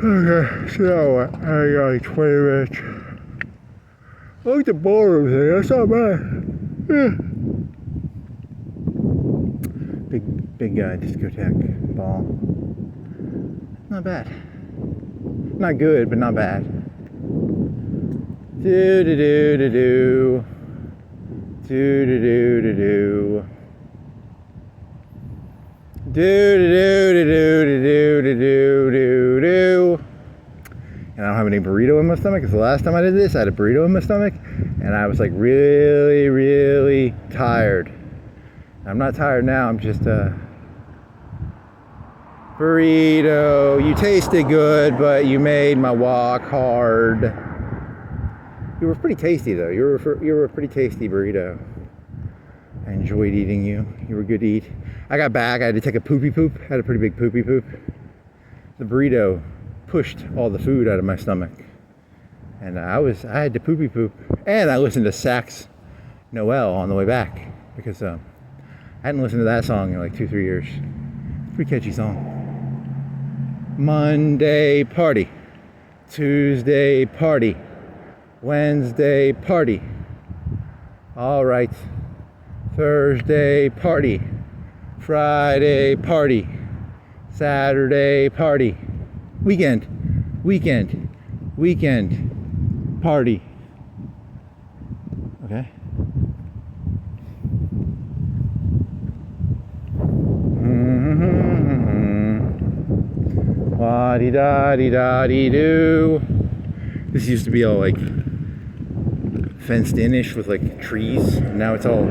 Okay, so I got like 20 minutes. I like the ballroom thing, that's not bad. Yeah. Big discotheque ball. Not bad. Not good, but not bad. Do do do do do. Do do do do do. Do do do do do do do do do. And I don't have any burrito in my stomach because the last time I did this, I had a burrito in my stomach, and I was like really, really tired. I'm not tired now. I'm just burrito. You tasted good, but you made my walk hard. You were pretty tasty though. You were a pretty tasty burrito. I enjoyed eating you. You were good to eat. I got back. I had to take a poopy poop. I had a pretty big poopy poop. The burrito pushed all the food out of my stomach, and I had to poopy poop. And I listened to Sax Noel on the way back because I hadn't listened to that song in like 2-3 years. Pretty catchy song. Monday party, Tuesday party, Wednesday party. All right. Thursday party, Friday party, Saturday party, weekend, party. Okay. La-di-da-di-da-di-doo. This used to be all like fenced in-ish with like trees. Now it's all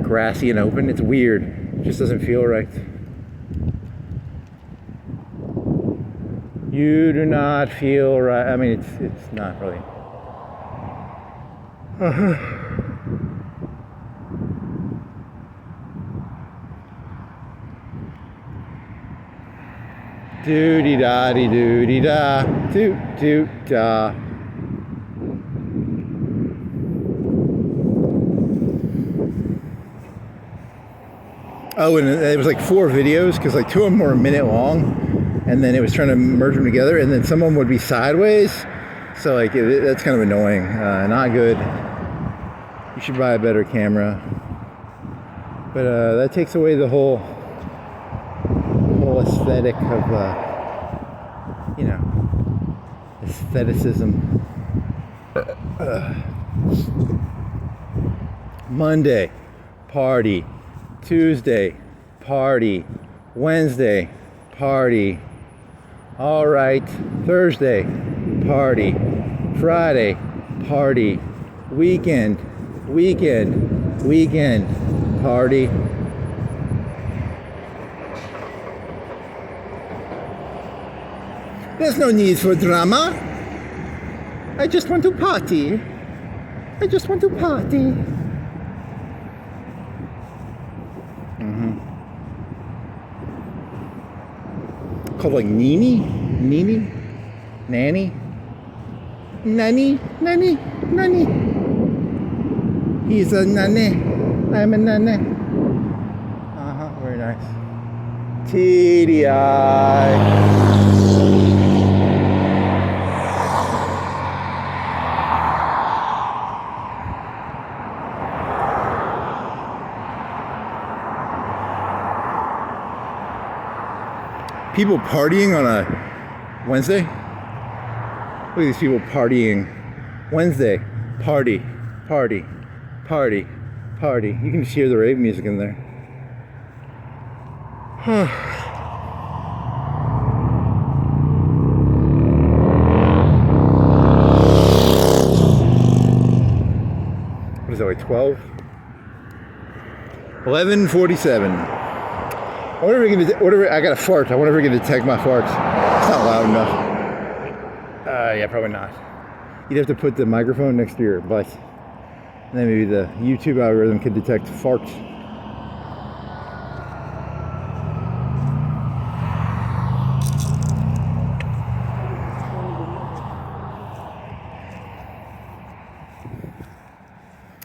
grassy and open. It's weird. It just doesn't feel right. You do not feel right. I mean, it's not really. Do-de-da-de-do-de-da. Do-do-da. Oh, and it was like 4 videos because like 2 of them were a minute long, and then it was trying to merge them together, and then some of them would be sideways. So like that's kind of annoying. Not good. You should buy a better camera. But that takes away the whole aesthetic of aestheticism. Monday, party. Tuesday, party. Wednesday, party. All right. Thursday, party. Friday, party. Weekend, party. There's no need for drama. I just want to party. Called like Nanny? He's a nanny. I'm a nanny. Very nice. TDI. People partying on a Wednesday? Look at these people partying. Wednesday, party, party, party, party. You can just hear the rave music in there. What is that, like 12? 11:47. I wonder if I got a fart. I wonder if we can detect my farts. It's not loud enough. Yeah, probably not. You'd have to put the microphone next to your butt. And then maybe the YouTube algorithm could detect farts.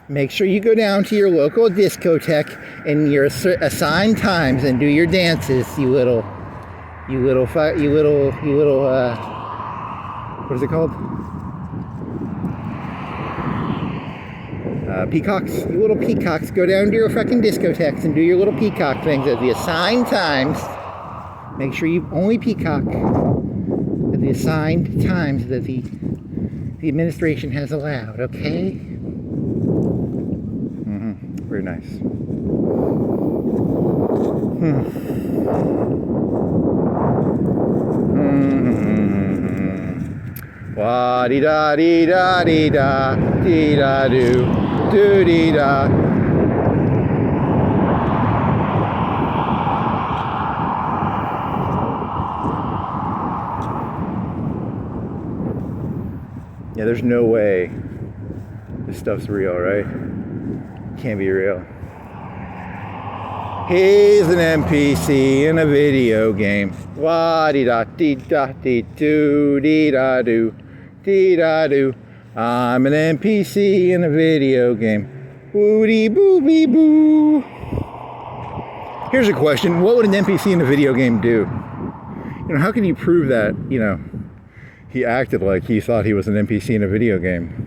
Make sure you go down to your local discotheque in your assigned times and do your dances, what is it called? Peacocks. You little peacocks. Go down to your fucking discotheques and do your little peacock things at the assigned times. Make sure you only peacock at the assigned times that the administration has allowed, okay? Very nice. Wa dee da dee da dee da dee da do do dee da. Yeah, there's no way this stuff's real, right? Can't be real. He's an NPC in a video game. Wa dee da dee da dee do dee da do dee da do. I'm an NPC in a video game. Woody boo bee boo. Here's a question: what would an NPC in a video game do? You know, how can you prove that? You know, he acted like he thought he was an NPC in a video game.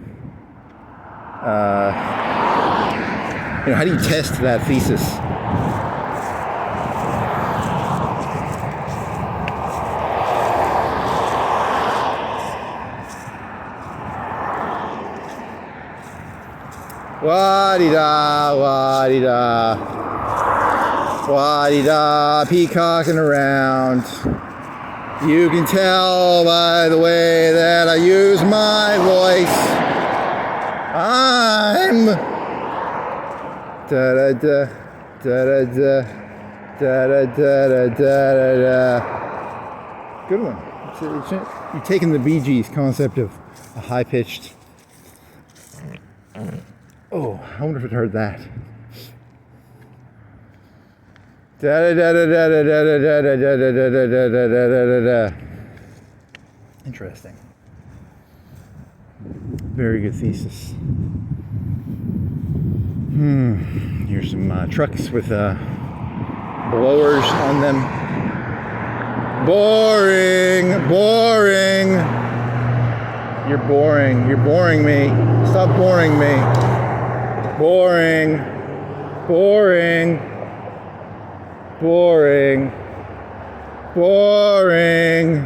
You know, how do you test that thesis? Wa-dee-da, wa-dee-da, wa-dee-da, peacocking around. You can tell by the way that I use my voice. I'm da-da-da, da-da-da, da-da-da-da-da-da. Good one. You're taking the Bee Gees concept of a high-pitched. Oh, I wonder if it heard that. Da-da-da-da-da-da-da-da-da-da-da-da-da-da-da-da. Interesting. Very good thesis. Here's some trucks with blowers on them. Boring, boring. You're boring. You're boring me. Stop boring me. Boring. Boring. Boring. Boring.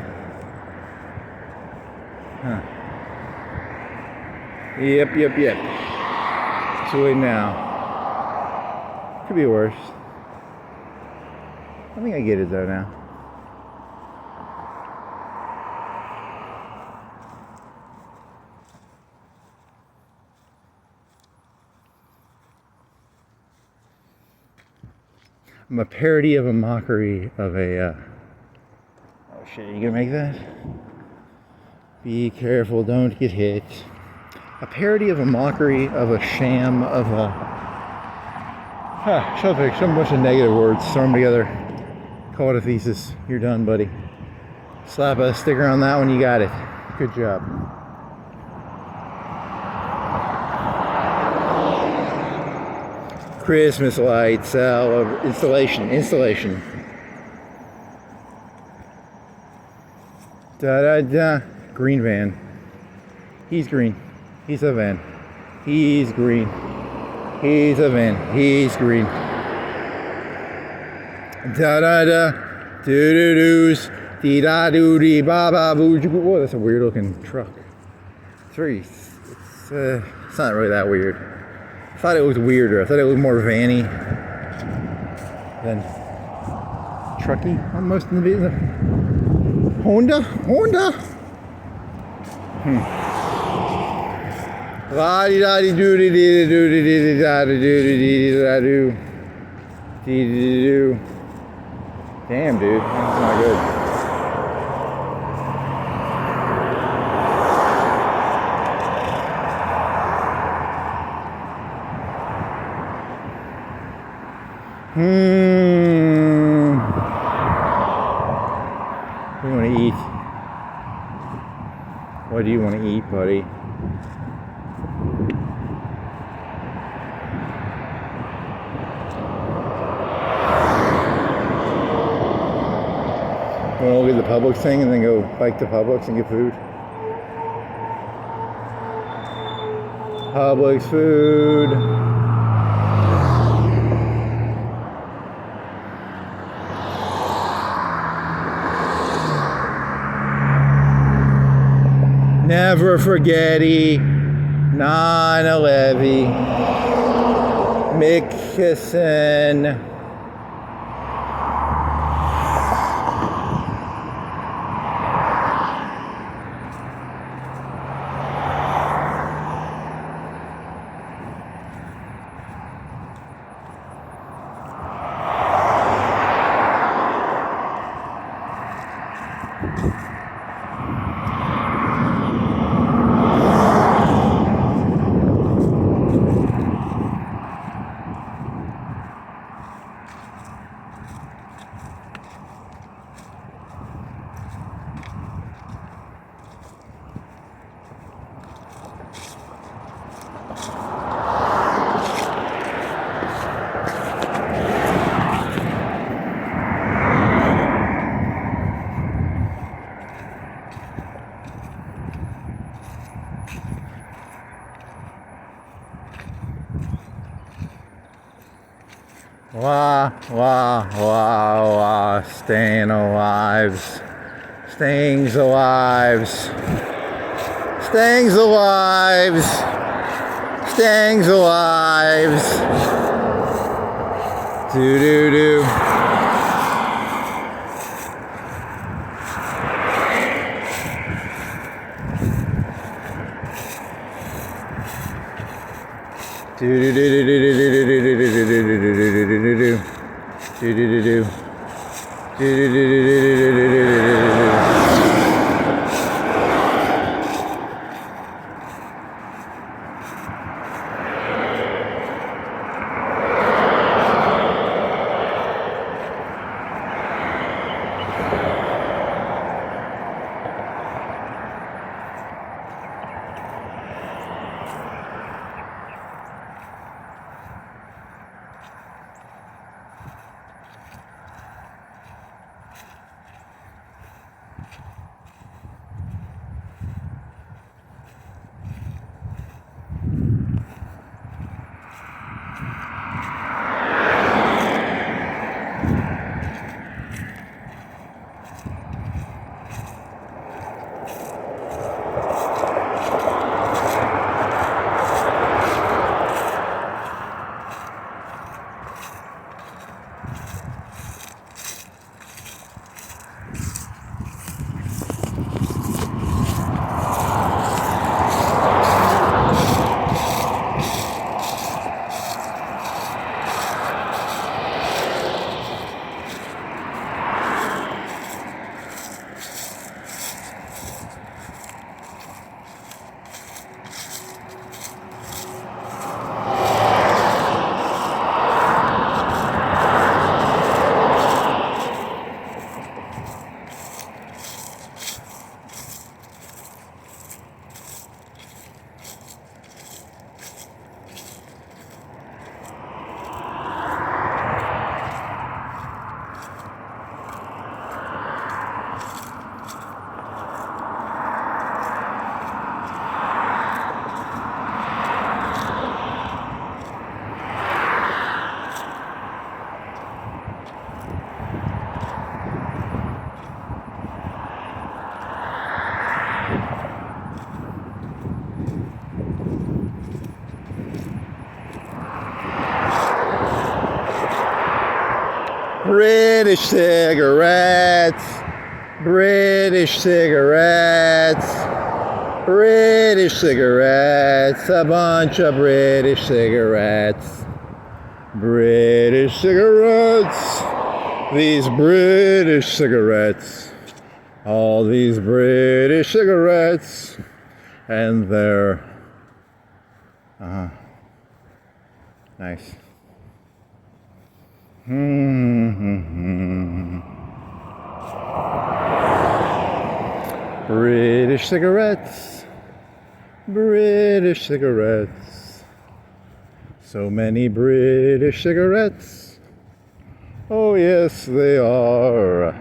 Huh. Yep. Too late now. Could be worse. I think I get it though now. I'm a parody of a mockery of a oh shit, you gonna make that? Be careful, don't get hit. A parody of a mockery of a sham of a some bunch of negative words, throw them together, call it a thesis. You're done, buddy. Slap a sticker on that one, you got it. Good job. Christmas lights, installation. Da-da-da. Green van. He's green. He's a van. He's green. He's a van. He's green. Da-da-da. Do-do-doos. Dee da doo dee ba ba boo. Whoa, that's a weird looking truck. It's not really that weird. I thought it was weirder. I thought it was more vanny than trucky almost in the business. Honda. La di da di doo dee dee doo dee dee da doo dee dee da doo dee dee doo. Damn, dude, that's not good. What do you want to eat? What do you want to eat, buddy? Want to look at the Publix thing and then go bike to Publix and get food? Publix food. Never forgetty. 9/11. Nixon. Staying alive. Staying's alive. Staying's alive. Staying's alive. Do do do. Do do do do do do do do do do do do do do do do do do. British cigarettes. British cigarettes. British cigarettes. A bunch of British cigarettes. British cigarettes. These British cigarettes. All these British cigarettes. And they're... Nice. British cigarettes. British cigarettes. So many British cigarettes. Oh, yes, they are.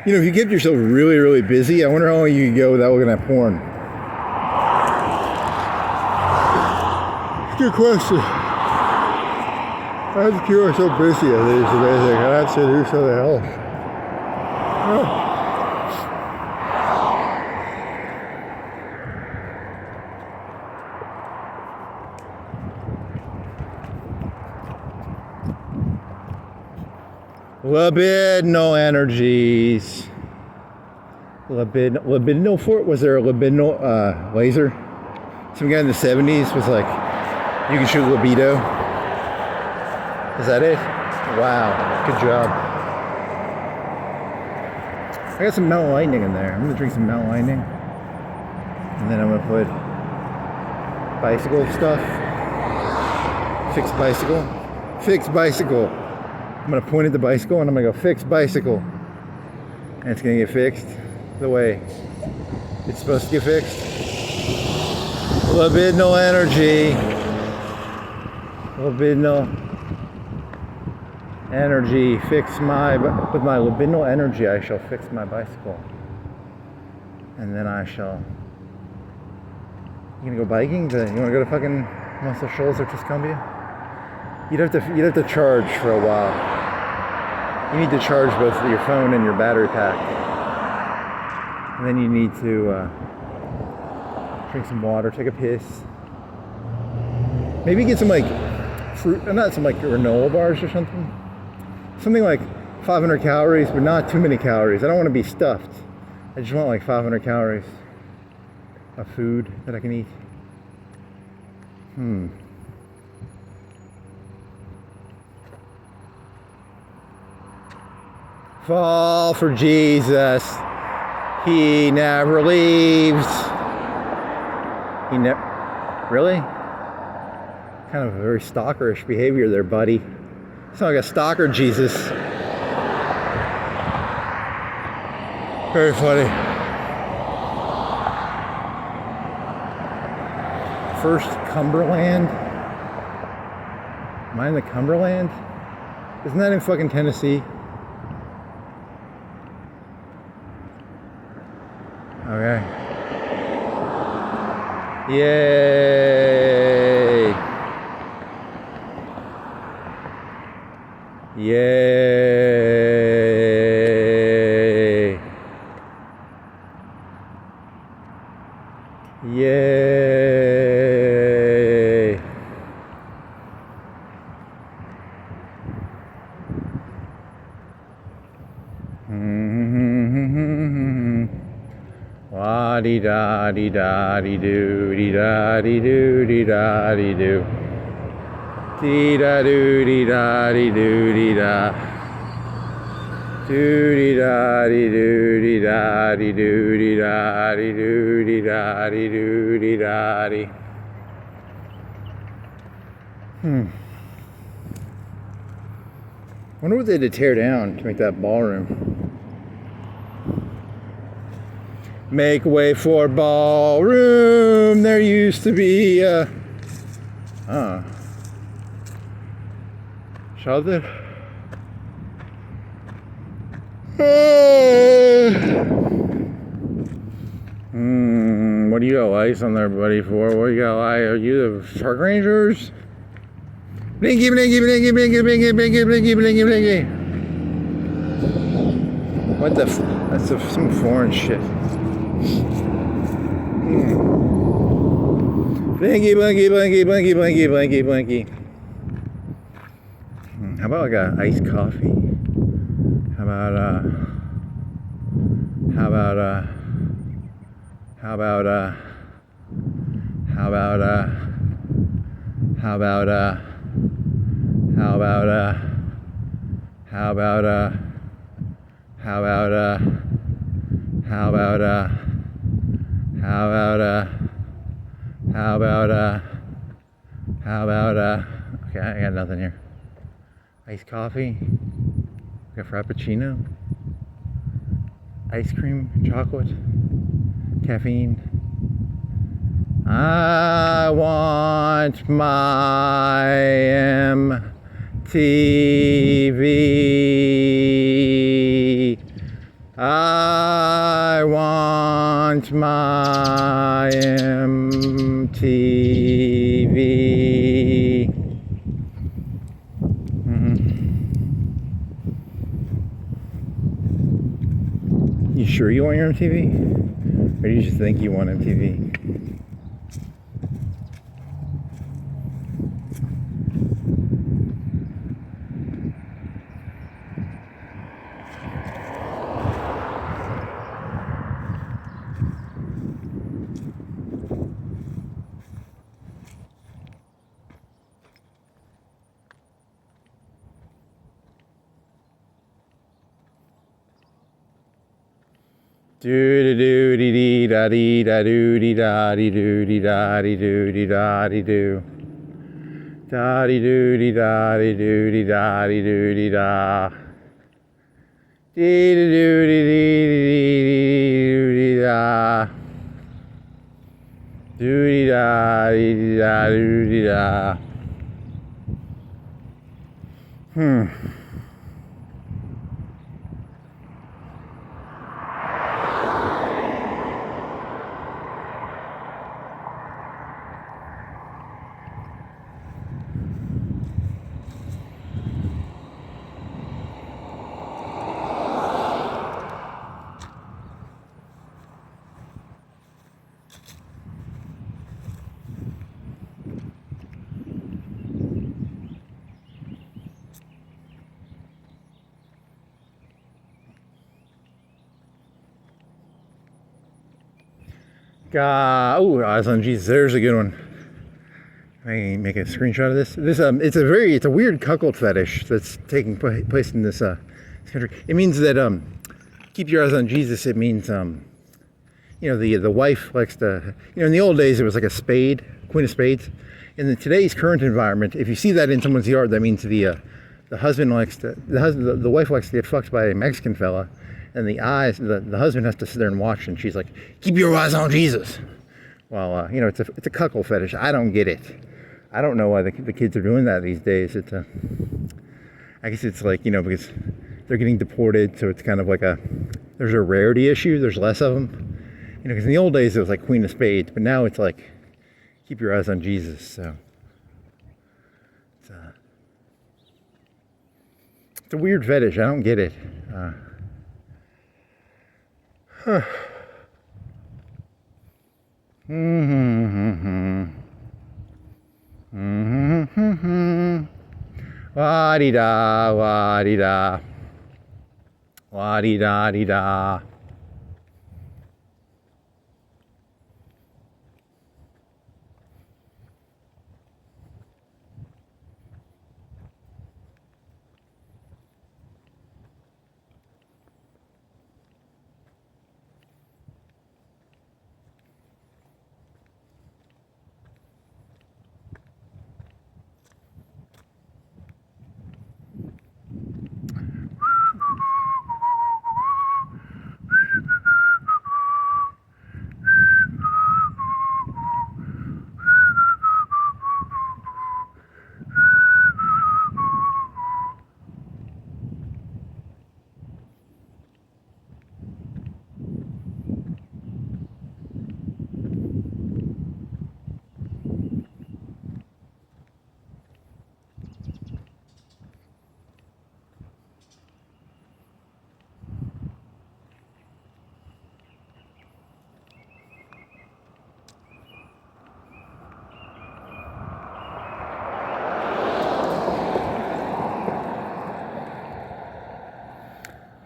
You know, if you kept yourself really, really busy, I wonder how long you could go without looking at porn. Good question. I have to keep myself busy. I think it's amazing. I have to do something else. Libidinal energies. Libidinal fort? Was there a libidinal laser? Some guy in the 70s was like, you can shoot libido. Is that it? Wow, good job. I got some Mount Lightning in there. I'm gonna drink some Mount Lightning. And then I'm gonna put bicycle stuff. Fixed bicycle. Fixed bicycle. I'm gonna point at the bicycle and I'm gonna go fix bicycle. And it's gonna get fixed the way it's supposed to get fixed. Libidinal energy. Libidinal energy. With my libidinal energy I shall fix my bicycle. And then I shall... You gonna go biking? You wanna go to fucking Muscle Shoals or Tuscumbia? You'd have to charge for a while. You need to charge both your phone and your battery pack. And then you need to drink some water, take a piss. Maybe get some like fruit, not some like granola bars or something. Something like 500 calories, but not too many calories. I don't want to be stuffed. I just want like 500 calories of food that I can eat. Fall for Jesus. He never leaves. He never... Really? Kind of a very stalkerish behavior there, buddy. It's not like a stalker, Jesus. Very funny. First Cumberland. Am I in the Cumberland? Isn't that in fucking Tennessee? Okay. Yay! Yay! Yay! La dee da dee da dee doo dee da dee doo dee da dee doo dee da doo dee da dee doo dee da doo dee da dee doo dee da dee doo dee da dee doo dee da dee doo dee da dee. Wonder what they had to tear down to make that ballroom. Make way for ballroom. There used to be shall there? What do you got lights on there, buddy, for? What do you got light? Are you the park rangers? Blinky, blinky, blinky, blinky, blinky, blinky, blinky, blinky, blinky. What the that's some foreign shit. Blinky, blinky, blinky, blinky, blinky, blinky, blinky. How about like a iced coffee? How about how about how about how about how about how about how about how about how about how about how about how about okay, I got nothing here. Iced coffee, like a frappuccino, ice cream, chocolate, caffeine. I want my MTV. I want my MTV. You sure you want your MTV? Or do you just think you want MTV? Do do dee dee da dee da do dee da dee do dee da dee do dee da dee do da dee do dee da dee do dee da dee do dee da dee do dee dee dee dee da do dee da dee da do dee da. Oh, eyes on Jesus. There's a good one. I make a screenshot of this. It's a weird cuckold fetish that's taking place in this country. It means that keep your eyes on Jesus. It means the wife likes to, in the old days it was like a spade, queen of spades. In today's current environment, if you see that in someone's yard, that means the husband likes to, the wife likes to get fucked by a Mexican fella. And the husband has to sit there and watch, and she's like, "Keep your eyes on Jesus." Well, it's a cuckold fetish. I don't get it. I don't know why the kids are doing that these days. I guess it's like because they're getting deported, so it's kind of like there's a rarity issue. There's less of them. Because in the old days it was like Queen of Spades, but now it's like keep your eyes on Jesus. So it's a weird fetish. I don't get it. Wa-dee-da, wa-dee-da. Wa-dee-da-dee-da.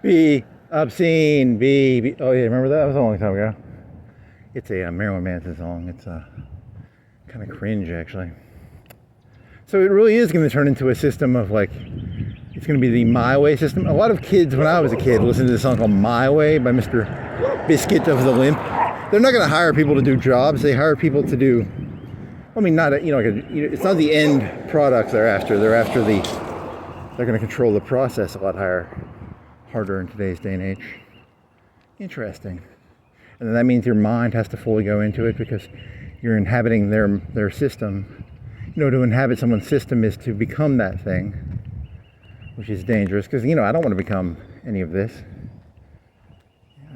Be obscene. Be. Oh yeah, remember that? That was a long time ago. It's a Marilyn Manson song. It's kind of cringe actually. So it really is going to turn into a system of like, it's going to be the My Way system. A lot of kids, when I was a kid, listened to this song called My Way by Mr. Biscuit of the Limp. They're not going to hire people to do jobs. They hire people to do, I mean, not, it's not the end product they're after. They're going to control the process a lot harder in today's day and age. Interesting. And then that means your mind has to fully go into it because you're inhabiting their system. To inhabit someone's system is to become that thing, which is dangerous because, I don't want to become any of this.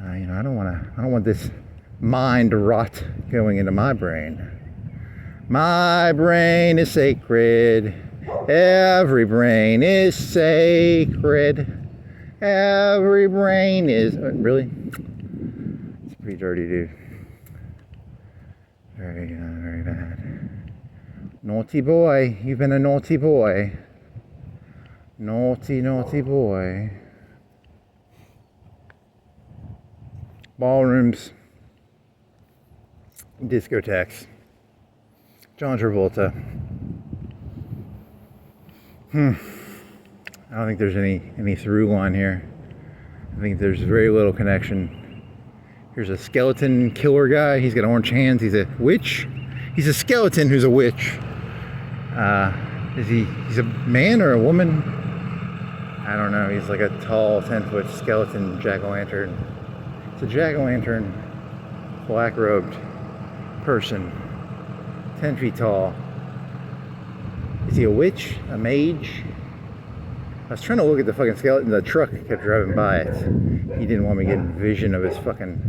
I don't want this mind rot going into my brain. My brain is sacred. Every brain is sacred. Every brain is... Really? It's pretty dirty, dude. Very bad. Naughty boy. You've been a naughty boy. Naughty, naughty boy. Ballrooms. Discotheques. John Travolta. I don't think there's any through line here. I think there's very little connection. Here's a skeleton killer guy. He's got orange hands. He's a witch. He's a skeleton who's a witch. He's a man or a woman? I don't know. He's like a tall 10-foot skeleton jack-o'-lantern. It's a jack-o'-lantern, black-robed person, 10 feet tall. Is he a witch? A mage? I was trying to look at the fucking skeleton. The truck kept driving by it. He didn't want me getting vision of his fucking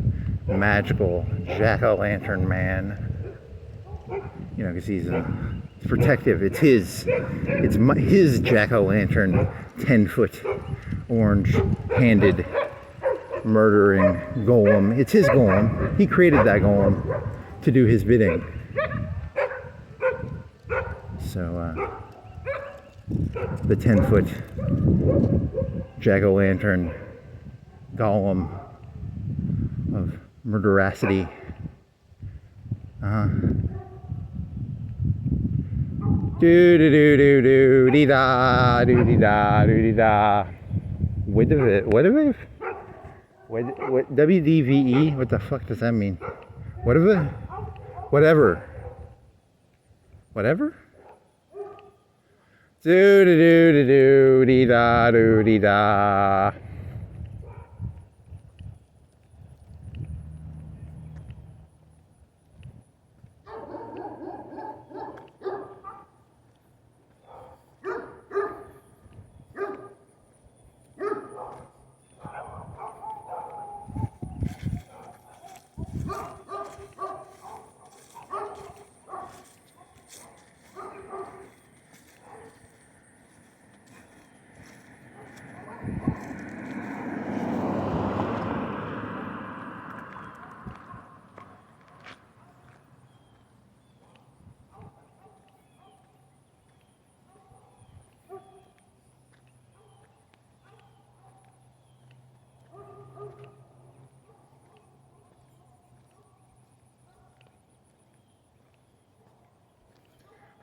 magical jack-o'-lantern man. Because he's protective. It's his jack-o'-lantern, 10-foot, orange-handed, murdering golem. It's his golem. He created that golem to do his bidding. So, the 10-foot jack-o'-lantern golem of murderacity. Do do do do do dee da do dee da do dee da. What WDVE? What the fuck does that mean? Whatever. Do do do do do dee da do dee da.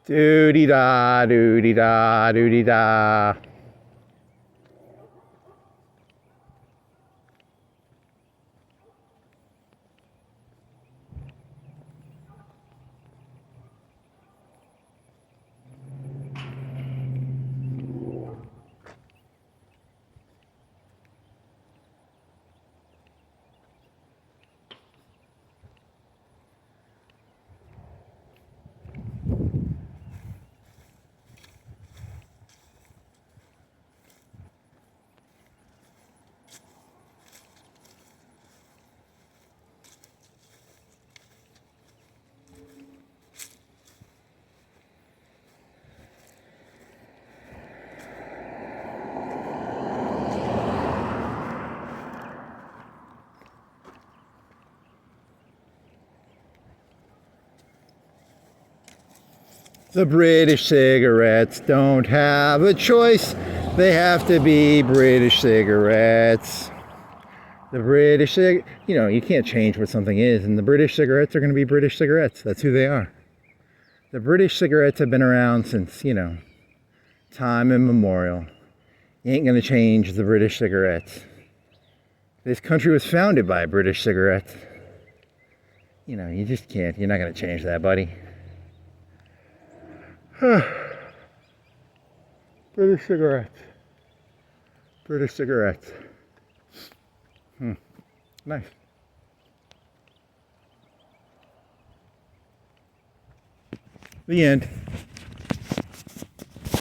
Do dee da do dee da do dee da. The British cigarettes don't have a choice. They have to be British cigarettes. The British you know, you can't change what something is, and the British cigarettes are going to be British cigarettes. That's who they are. The British cigarettes have been around since, you know, time immemorial. You ain't going to change the British cigarettes. This country was founded by British cigarettes. You know, you just can't. You're not going to change that, buddy. British cigarettes. British cigarettes. Nice. The end.